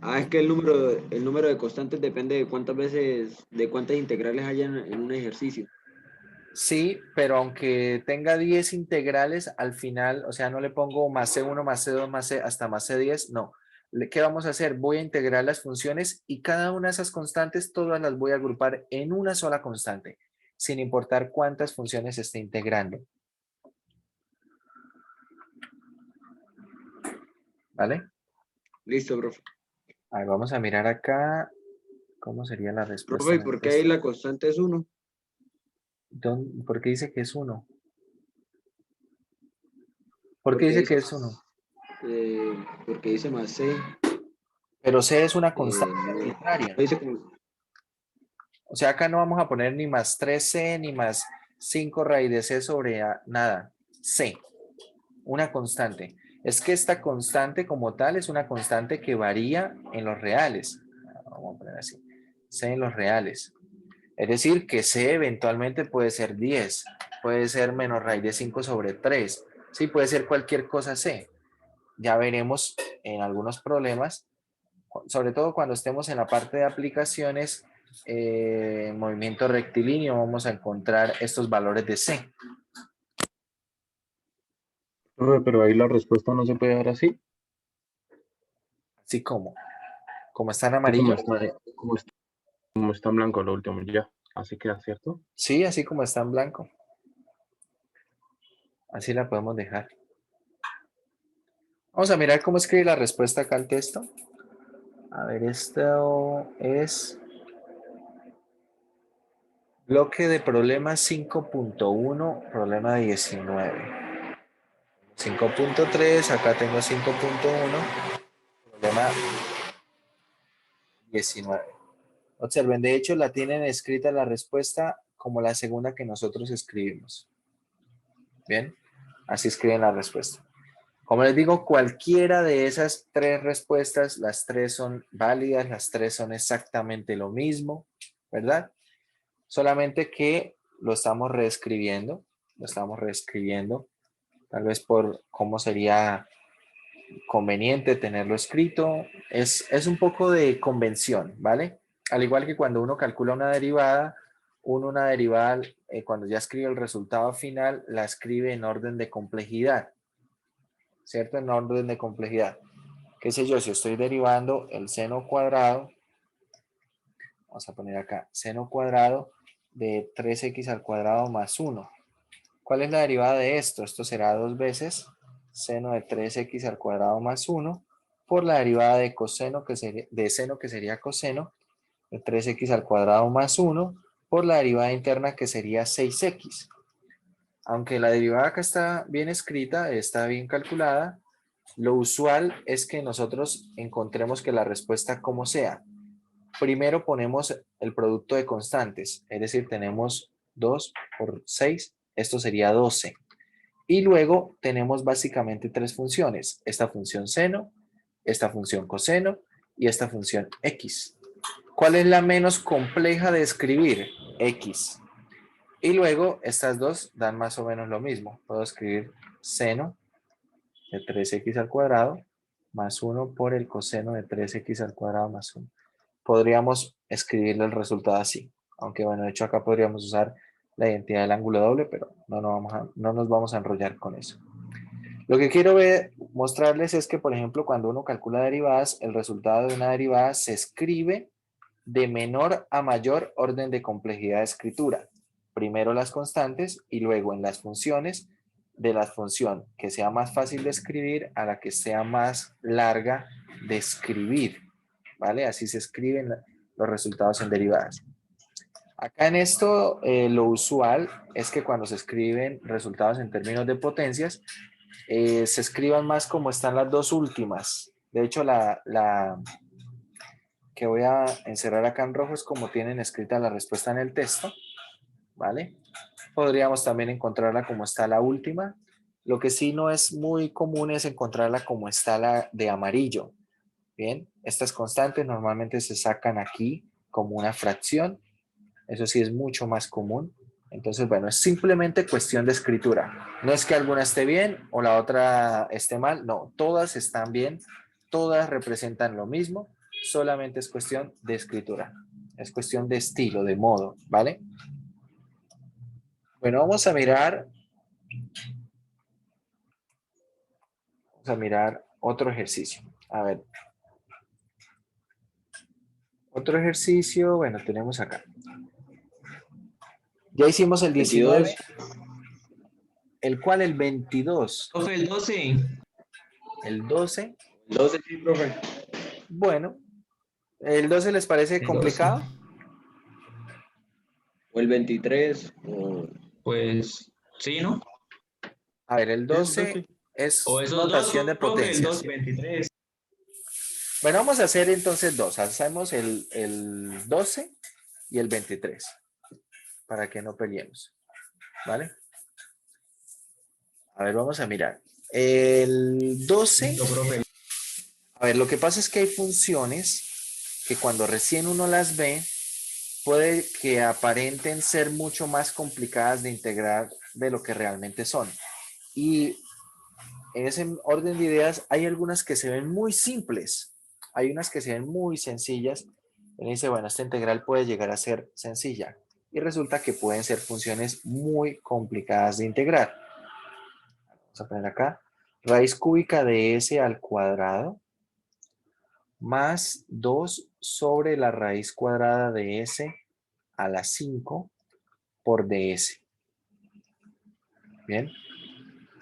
Ah, es que el número de constantes depende de cuántas integrales hayan en un ejercicio. Sí, pero aunque tenga 10 integrales, al final, o sea, no le pongo más C1, más C2, más C, hasta más C10, no. ¿Qué vamos a hacer? Voy a integrar las funciones y cada una de esas constantes, todas las voy a agrupar en una sola constante, sin importar cuántas funciones esté integrando. ¿Vale? Listo, profe. A ver, vamos a mirar acá. ¿Cómo sería la respuesta Profe, ¿y en el por qué ahí test? la constante es 1? ¿Por qué dice que es 1? ¿Por qué Porque dice dice que es 1? más, porque dice más C. Pero C es una constante No, arbitraria. dice como, O sea, acá no vamos a poner ni más 3C ni más 5 raíz de C sobre nada. C, una constante. Es que esta constante como tal es una constante que varía en los reales. Vamos a poner así. C en los reales. Es decir, que C eventualmente puede ser 10, puede ser menos raíz de 5 sobre 3. Sí, puede ser cualquier cosa C. Ya veremos en algunos problemas, sobre todo cuando estemos en la parte de aplicaciones, movimiento rectilíneo, vamos a encontrar estos valores de C. Profe, pero ahí la respuesta no se puede dar así. Así como está en Sí, amarillo. como está en blanco lo último, ya. Así queda, ¿cierto? Sí, así como está en blanco. Así la podemos dejar. Vamos a mirar cómo escribe la respuesta acá al texto. A ver, esto es bloque de problema 5.1, problema 19. 5.3, acá tengo 5.1, problema 19. Observen, de hecho la tienen escrita la respuesta como la segunda que nosotros escribimos. Bien, así escriben la respuesta. Como les digo, cualquiera de esas tres respuestas, las tres son válidas, las tres son exactamente lo mismo, ¿verdad? Solamente que lo estamos reescribiendo, tal vez por cómo sería conveniente tenerlo escrito. Es un poco de convención, ¿vale? Al igual que cuando uno calcula una derivada, cuando ya escribe el resultado final, la escribe en orden de complejidad, ¿cierto? En orden de complejidad. ¿Qué sé yo? Si estoy derivando el seno cuadrado, vamos a poner acá, seno cuadrado de 3x al cuadrado más 1. ¿Cuál es la derivada de esto? Esto será 2 veces seno de 3x al cuadrado más 1 por la derivada de coseno de seno, que sería coseno de 3x al cuadrado más 1 por la derivada interna, que sería 6x. Aunque la derivada acá está bien escrita, está bien calculada, lo usual es que nosotros encontremos que la respuesta como sea. Primero ponemos el producto de constantes, es decir, tenemos 2 por 6, esto sería 12. Y luego tenemos básicamente tres funciones, esta función seno, esta función coseno y esta función x. ¿Cuál es la menos compleja de escribir? X. Y luego estas dos dan más o menos lo mismo. Puedo escribir seno de 3x al cuadrado más 1 por el coseno de 3x al cuadrado más 1. Podríamos escribirle el resultado así. Aunque bueno, de hecho acá podríamos usar la identidad del ángulo doble, pero no nos vamos a enrollar con eso. Lo que quiero mostrarles es que, por ejemplo, cuando uno calcula derivadas, el resultado de una derivada se escribe de menor a mayor orden de complejidad de escritura. Primero las constantes y luego en las funciones, de la función que sea más fácil de escribir a la que sea más larga de escribir, ¿vale? Así se escriben los resultados en derivadas. Acá en esto, lo usual es que cuando se escriben resultados en términos de potencias, se escriban más como están las dos últimas. De hecho, la que voy a encerrar acá en rojo es como tienen escrita la respuesta en el texto, ¿vale? Podríamos también encontrarla como está la última. Lo que sí no es muy común es encontrarla como está la de amarillo. Bien, estas constantes normalmente se sacan aquí como una fracción. Eso sí es mucho más común. Entonces, bueno, es simplemente cuestión de escritura. No es que alguna esté bien o la otra esté mal. No, todas están bien todas representan lo mismo, solamente es cuestión de escritura. Es cuestión de estilo, de modo, ¿vale? Bueno, vamos a mirar otro ejercicio. A ver. Otro ejercicio, bueno, tenemos acá. Ya hicimos el 19. 22. ¿El cual? El 22. Profe, el 12. El 12. 12, sí, profe. Bueno, ¿el 12 les parece El complicado? O el 23. O... Pues sí, ¿no? A ver, el 12 12. es O esos dos, notación de profe, el potencias. 12, 23. Bueno, vamos a hacer entonces dos. Hacemos el 12 y el 23. Para que no peleemos. ¿Vale? A ver, vamos a mirar. El 12. Listo, profe. A ver, lo que pasa es que hay funciones que cuando recién uno las ve, puede que aparenten ser mucho más complicadas de integrar de lo que realmente son. Y en ese orden de ideas hay algunas que se ven muy simples, hay unas que se ven muy sencillas. Y dice, bueno, esta integral puede llegar a ser sencilla. Y resulta que pueden ser funciones muy complicadas de integrar. Vamos a poner acá, raíz cúbica de s al cuadrado más 2 sobre la raíz cuadrada de s a la 5 por ds. Bien.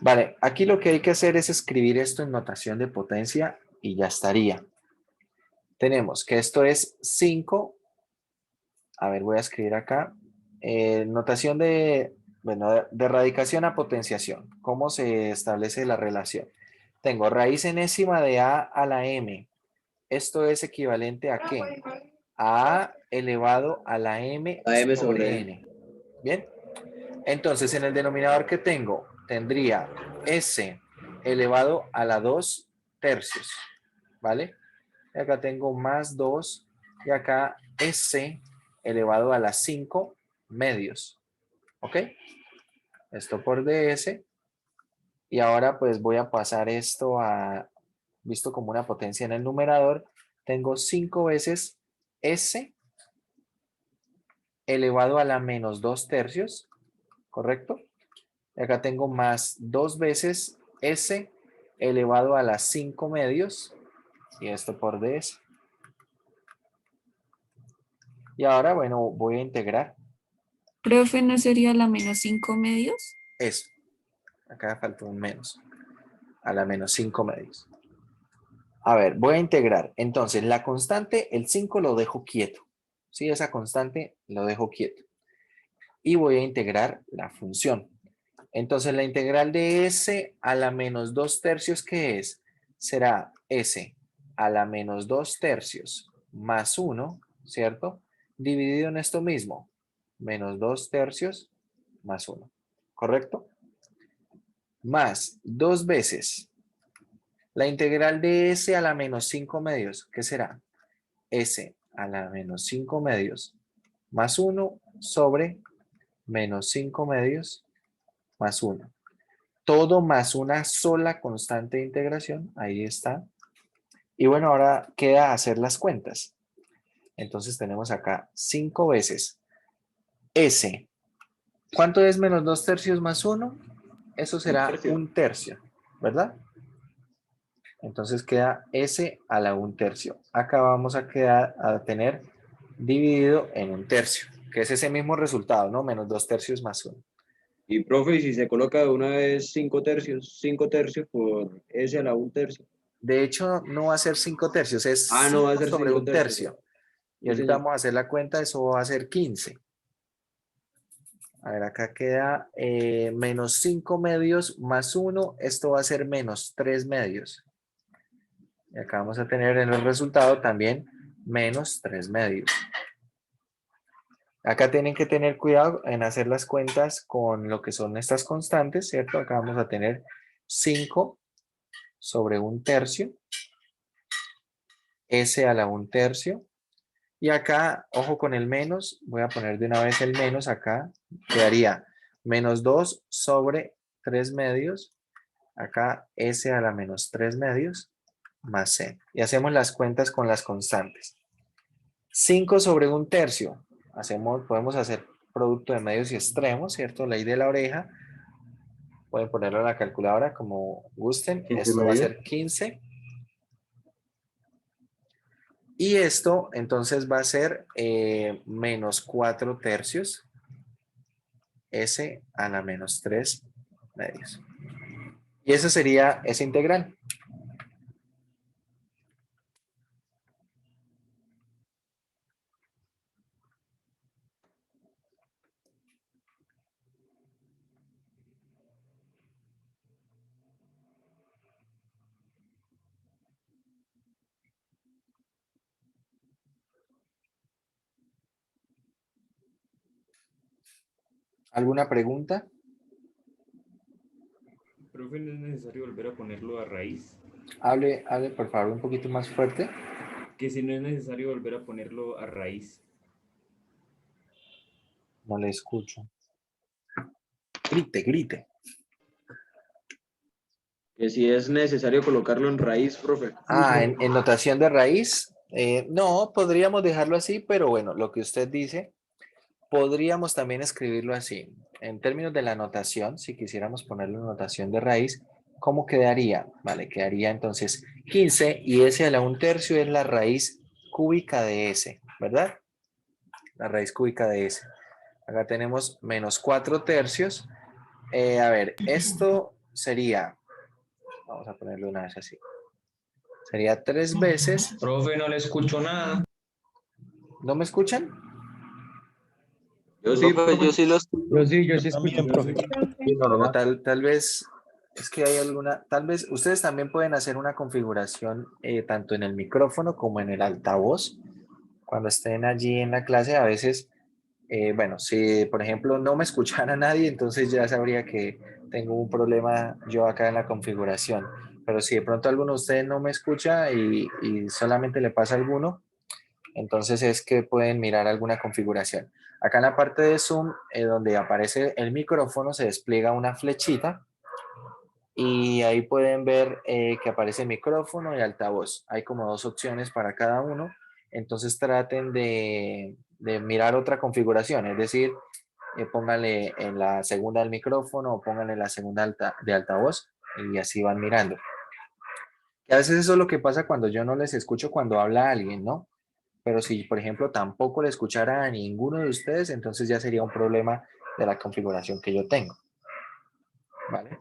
Vale, aquí lo que hay que hacer es escribir esto en notación de potencia y ya estaría. Tenemos que esto es 5. A ver, voy a escribir acá. Notación de radicación a potenciación. ¿Cómo se establece la relación? Tengo raíz enésima de a a la m. Esto es equivalente a ¿qué? A a elevado a la m A m sobre sobre n. Bien. Entonces, en el denominador que tengo, tendría s elevado a la 2 tercios. ¿Vale? Y acá tengo más 2 y acá s elevado a las 5 medios. ¿Ok? Esto por ds. Y ahora pues voy a pasar esto a, visto como una potencia en el numerador, tengo 5 veces s elevado a la menos 2 tercios, ¿correcto? Y acá tengo más 2 veces s elevado a las 5 medios, y esto por ds. Y ahora, bueno, voy a integrar Profe, ¿no sería la menos 5 medios? eso. Acá falta un menos. A la menos 5 medios. A ver, voy a integrar. Entonces, la constante, el 5 lo dejo quieto. ¿Sí? Esa constante lo dejo quieto. Y voy a integrar la función. Entonces, la integral de s a la menos 2 tercios, ¿qué es? Será s a la menos 2 tercios más 1, ¿cierto? Dividido en esto mismo. Menos 2 tercios más 1. ¿Correcto? Más 2 veces la integral de s a la menos 5 medios, ¿qué será? S a la menos 5 medios más 1 sobre menos 5 medios más 1. Todo más una sola constante de integración, ahí está. Y bueno, ahora queda hacer las cuentas. Entonces tenemos acá 5 veces S. ¿Cuánto es menos 2 tercios más 1? Eso será un tercio, ¿verdad? Entonces queda S a la 1 tercio. Acá vamos a tener dividido en 1 tercio, que es ese mismo resultado, ¿no? Menos 2 tercios más 1. Y profe, si se coloca de una vez 5 tercios por s a la 1 tercio. De hecho, no va a ser 5 tercios, es No va a 5 ser sobre 5 1 tercios. tercio. Y Sí, ahorita señor. vamos a hacer la cuenta, eso va a ser 15. A ver, acá queda menos 5 medios más 1, esto va a ser menos 3 medios. Y acá vamos a tener en el resultado también menos 3 medios. Acá tienen que tener cuidado en hacer las cuentas con lo que son estas constantes, ¿cierto? Acá vamos a tener 5 sobre 1 tercio, s a la 1 tercio. Y acá, ojo con el menos, voy a poner de una vez el menos acá, quedaría menos 2 sobre 3 medios, acá s a la menos 3 medios, más c. Y hacemos las cuentas con las constantes. 5 sobre 1/3. Podemos hacer producto de medios y extremos, ¿cierto? Ley de la oreja. Pueden ponerlo en la calculadora como gusten. 15 Esto va a medios. ser 15. Y esto entonces va a ser menos 4/3 s a la menos 3 medios. Y esa sería esa integral. ¿Alguna pregunta? Profe, ¿no es necesario volver a ponerlo a raíz? Hable por favor un poquito más fuerte. Que si no es necesario volver a ponerlo a raíz. No le escucho. Grite, grite. Que si es necesario colocarlo en raíz, profe. Ah, en notación de raíz. No, podríamos dejarlo así, pero bueno, lo que usted dice, podríamos también escribirlo así. En términos de la notación, si quisiéramos ponerlo en notación de raíz, ¿cómo quedaría? Vale, quedaría entonces 15 y s a la 1/3 es la raíz cúbica de s, ¿verdad? La raíz cúbica de s. Acá tenemos menos 4/3. A ver, esto sería, vamos a ponerlo una vez así. Sería 3 veces. Profe, no le escucho nada. ¿No me escuchan? Yo sí, Profe, yo sí los... Yo sí escucho, profe. Bueno, tal vez, es que hay alguna, tal vez ustedes también pueden hacer una configuración tanto en el micrófono como en el altavoz. Cuando estén allí en la clase, a veces, bueno, si por ejemplo no me escuchara nadie, entonces ya sabría que tengo un problema yo acá en la configuración. Pero si de pronto alguno de ustedes no me escucha y solamente le pasa a alguno, entonces es que pueden mirar alguna configuración. Acá en la parte de Zoom, donde aparece el micrófono, se despliega una flechita y ahí pueden ver que aparece micrófono y altavoz. Hay como 2 opciones para cada uno. Entonces traten de mirar otra configuración, es decir, pónganle en la segunda del micrófono o pónganle en la segunda de altavoz y así van mirando. Y a veces eso es lo que pasa cuando yo no les escucho cuando habla alguien, ¿no? Pero si, por ejemplo, tampoco le escuchara a ninguno de ustedes, entonces ya sería un problema de la configuración que yo tengo. ¿Vale?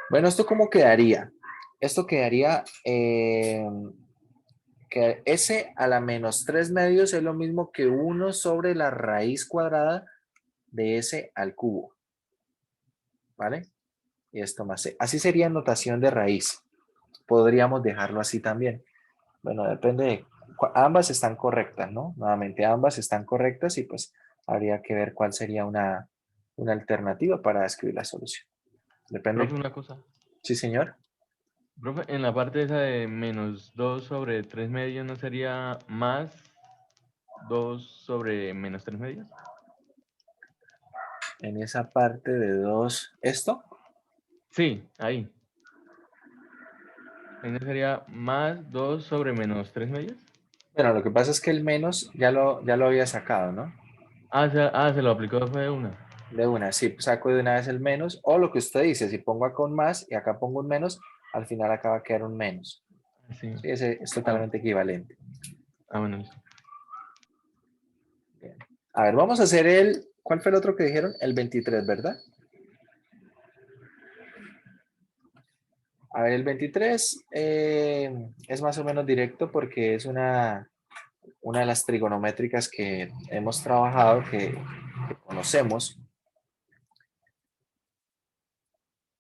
Bueno, ¿esto cómo quedaría? Esto quedaría que s a la menos 3 medios es lo mismo que 1 sobre la raíz cuadrada de s al cubo. ¿Vale? Y esto más c. Así sería notación de raíz. Podríamos dejarlo así también. Bueno, depende de... Ambas están correctas, ¿no? Nuevamente, ambas están correctas y pues habría que ver cuál sería una alternativa para escribir la solución. Depende. Profe, una cosa. Sí, señor. Profe, en la parte esa de menos 2 sobre 3 medios, ¿no sería más 2 sobre menos 3 medios? En esa parte de 2, ¿esto? Sí, ahí. ¿No sería más 2 sobre menos 3 medios? Bueno, lo que pasa es que el menos ya lo había sacado, ¿no? Se lo aplicó fue de una. De una, sí, saco de una vez el menos, o lo que usted dice, si pongo acá un más y acá pongo un menos, al final acá va a quedar un menos. Sí. Sí, ese es totalmente equivalente. Bueno, listo. Bien. A ver, vamos a hacer ¿cuál fue el otro que dijeron? El 23, ¿verdad? A ver, el 23 es más o menos directo porque es una de las trigonométricas que hemos trabajado, que conocemos.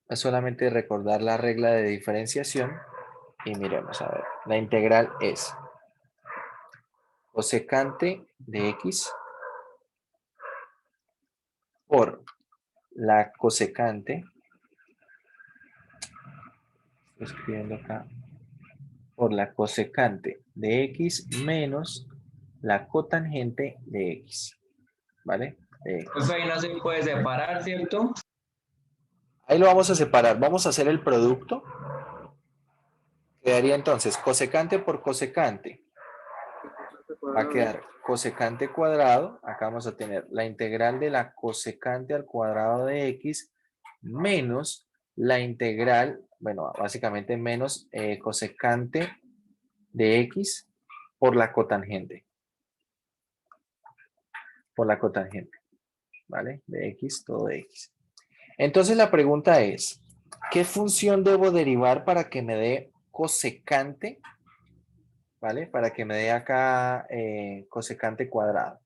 Es solamente recordar la regla de diferenciación y miremos, a ver, la integral es cosecante de x por la cosecante, estoy escribiendo acá, por la cosecante de x menos la cotangente de x, ¿vale? Pues ahí no se puede separar, ¿cierto? Ahí lo vamos a separar, vamos a hacer el producto Quedaría entonces cosecante por cosecante. Va a quedar cosecante cuadrado. Acá vamos a tener la integral de la cosecante al cuadrado de x menos la integral, bueno, básicamente menos cosecante de x por la cotangente. Por la cotangente, ¿vale? De x, todo de x. Entonces la pregunta es, ¿qué función debo derivar para que me dé cosecante? ¿Vale? Para que me dé acá cosecante cuadrado.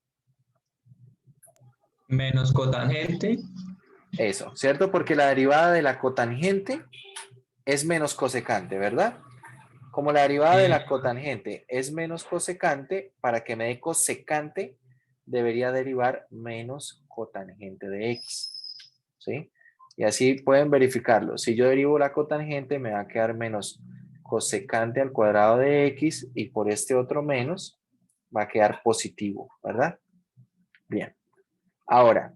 Menos cotangente. Eso, ¿cierto? Porque la derivada de la cotangente es menos cosecante, ¿verdad? Como la derivada de la cotangente es menos cosecante, para que me dé cosecante, debería derivar menos cotangente de x. ¿Sí? Y así pueden verificarlo. Si yo derivo la cotangente, me va a quedar menos cosecante al cuadrado de x, y por este otro menos va a quedar positivo, ¿verdad? Bien. Ahora,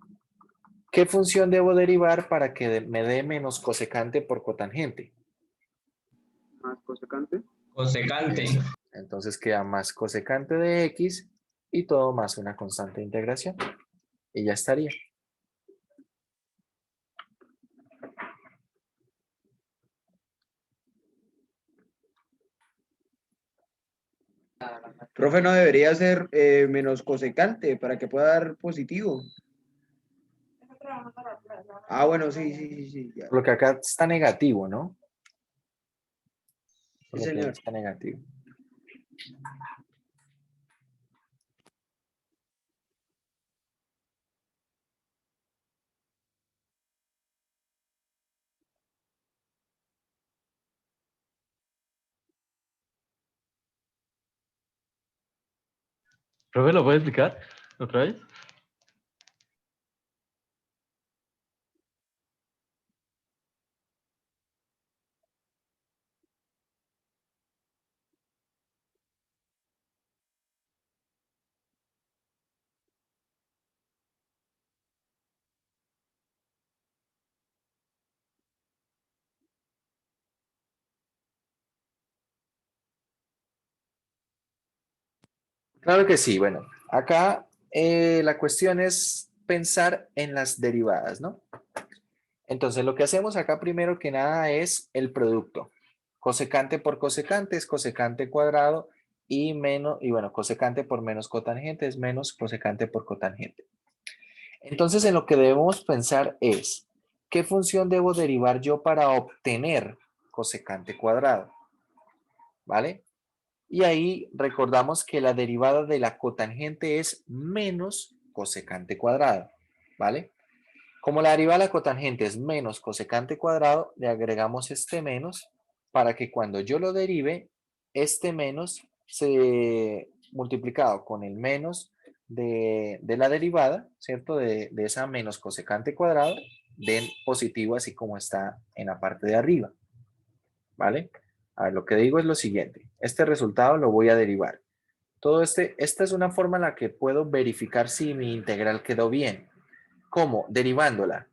¿qué función debo derivar para que me dé menos cosecante por cotangente? Más cosecante. Cosecante. Entonces queda más cosecante de x y todo más una constante de integración. Y ya estaría. Profe, no debería ser menos cosecante para que pueda dar positivo. Ah, bueno, sí, ya. Por lo que acá está negativo, ¿no? Por Sí, lo que señor. está negativo. Profe, ¿lo puede explicar otra vez? Claro que sí. Bueno, acá la cuestión es pensar en las derivadas, ¿no? Entonces lo que hacemos acá primero que nada es el producto. Cosecante por cosecante es cosecante cuadrado y menos, y bueno, cosecante por menos cotangente es menos cosecante por cotangente. Entonces en lo que debemos pensar es, ¿qué función debo derivar yo para obtener cosecante cuadrado? ¿Vale? Y ahí recordamos que la derivada de la cotangente es menos cosecante cuadrado, ¿vale? Como la derivada de la cotangente es menos cosecante cuadrado, le agregamos este menos para que cuando yo lo derive, este menos se multiplicado con el menos de la derivada, ¿cierto? De esa menos cosecante cuadrado, den positivo así como está en la parte de arriba, ¿vale? A ver, lo que digo es lo siguiente. Este resultado lo voy a derivar. Esta es una forma en la que puedo verificar si mi integral quedó bien. ¿Cómo? Derivándola.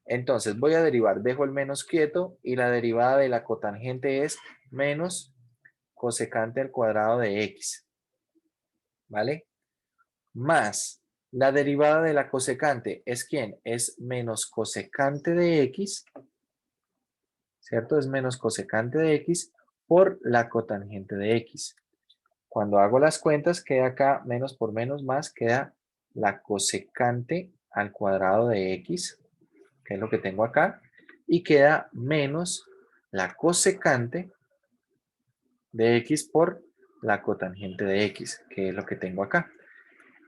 Entonces voy a derivar, dejo el menos quieto y la derivada de la cotangente es menos cosecante al cuadrado de x. ¿Vale? Más la derivada de la cosecante es ¿quién? Es menos cosecante de x, ¿cierto? Es menos cosecante de x por la cotangente de x. Cuando hago las cuentas, queda acá menos por menos más, queda la cosecante al cuadrado de x, que es lo que tengo acá, y queda menos la cosecante de x por la cotangente de x, que es lo que tengo acá.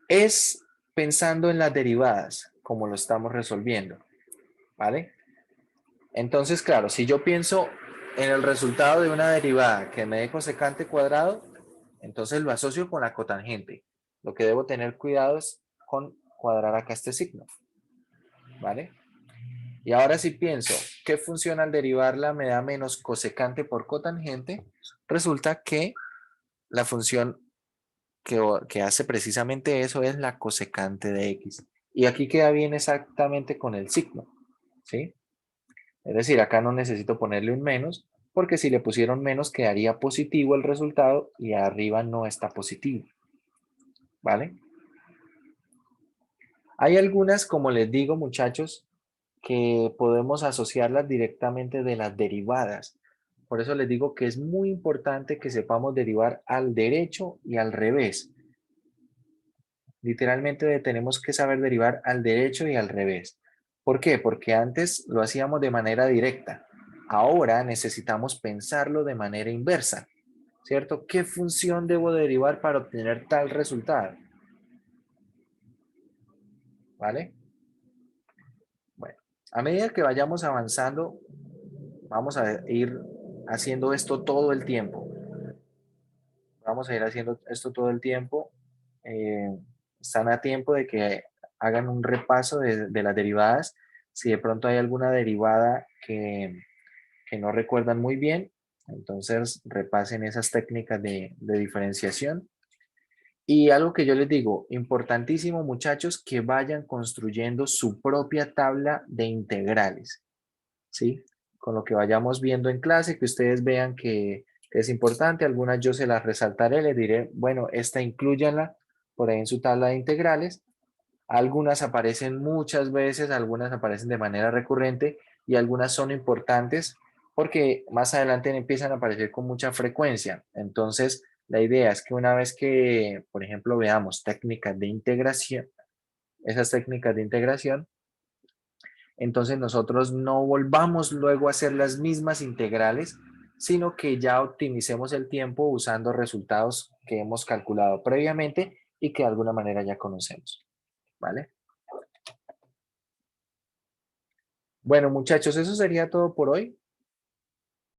Es pensando en las derivadas, como lo estamos resolviendo, ¿vale? Entonces, claro, si yo pienso en el resultado de una derivada que me dé cosecante cuadrado, entonces lo asocio con la cotangente. Lo que debo tener cuidado es con cuadrar acá este signo, ¿vale? Y ahora si pienso, ¿qué función al derivarla me da menos cosecante por cotangente? Resulta que la función que hace precisamente eso es la cosecante de x. Y aquí queda bien exactamente con el signo, ¿sí? Es decir, acá no necesito ponerle un menos porque si le pusieron menos quedaría positivo el resultado y arriba no está positivo. ¿Vale? Hay algunas, como les digo, muchachos, que podemos asociarlas directamente de las derivadas. Por eso les digo que es muy importante que sepamos derivar al derecho y al revés. Literalmente tenemos que saber derivar al derecho y al revés. ¿Por qué? Porque antes lo hacíamos de manera directa. Ahora necesitamos pensarlo de manera inversa, ¿cierto? ¿Qué función debo derivar para obtener tal resultado? ¿Vale? Bueno, a medida que vayamos avanzando, vamos a ir haciendo esto todo el tiempo. Vamos a ir haciendo esto todo el tiempo. Están a tiempo de que hagan un repaso de las derivadas. Si de pronto hay alguna derivada que no recuerdan muy bien, entonces repasen esas técnicas de diferenciación. Y algo que yo les digo, importantísimo muchachos, que vayan construyendo su propia tabla de integrales, ¿sí? Con lo que vayamos viendo en clase, que ustedes vean que es importante, algunas yo se las resaltaré, les diré, bueno, esta incluyanla por ahí en su tabla de integrales. Algunas aparecen muchas veces, algunas aparecen de manera recurrente y algunas son importantes porque más adelante empiezan a aparecer con mucha frecuencia. Entonces, la idea es que una vez que, por ejemplo, veamos técnicas de integración, esas técnicas de integración, entonces nosotros no volvamos luego a hacer las mismas integrales, sino que ya optimicemos el tiempo usando resultados que hemos calculado previamente y que de alguna manera ya conocemos. ¿Vale? Bueno, muchachos, eso sería todo por hoy.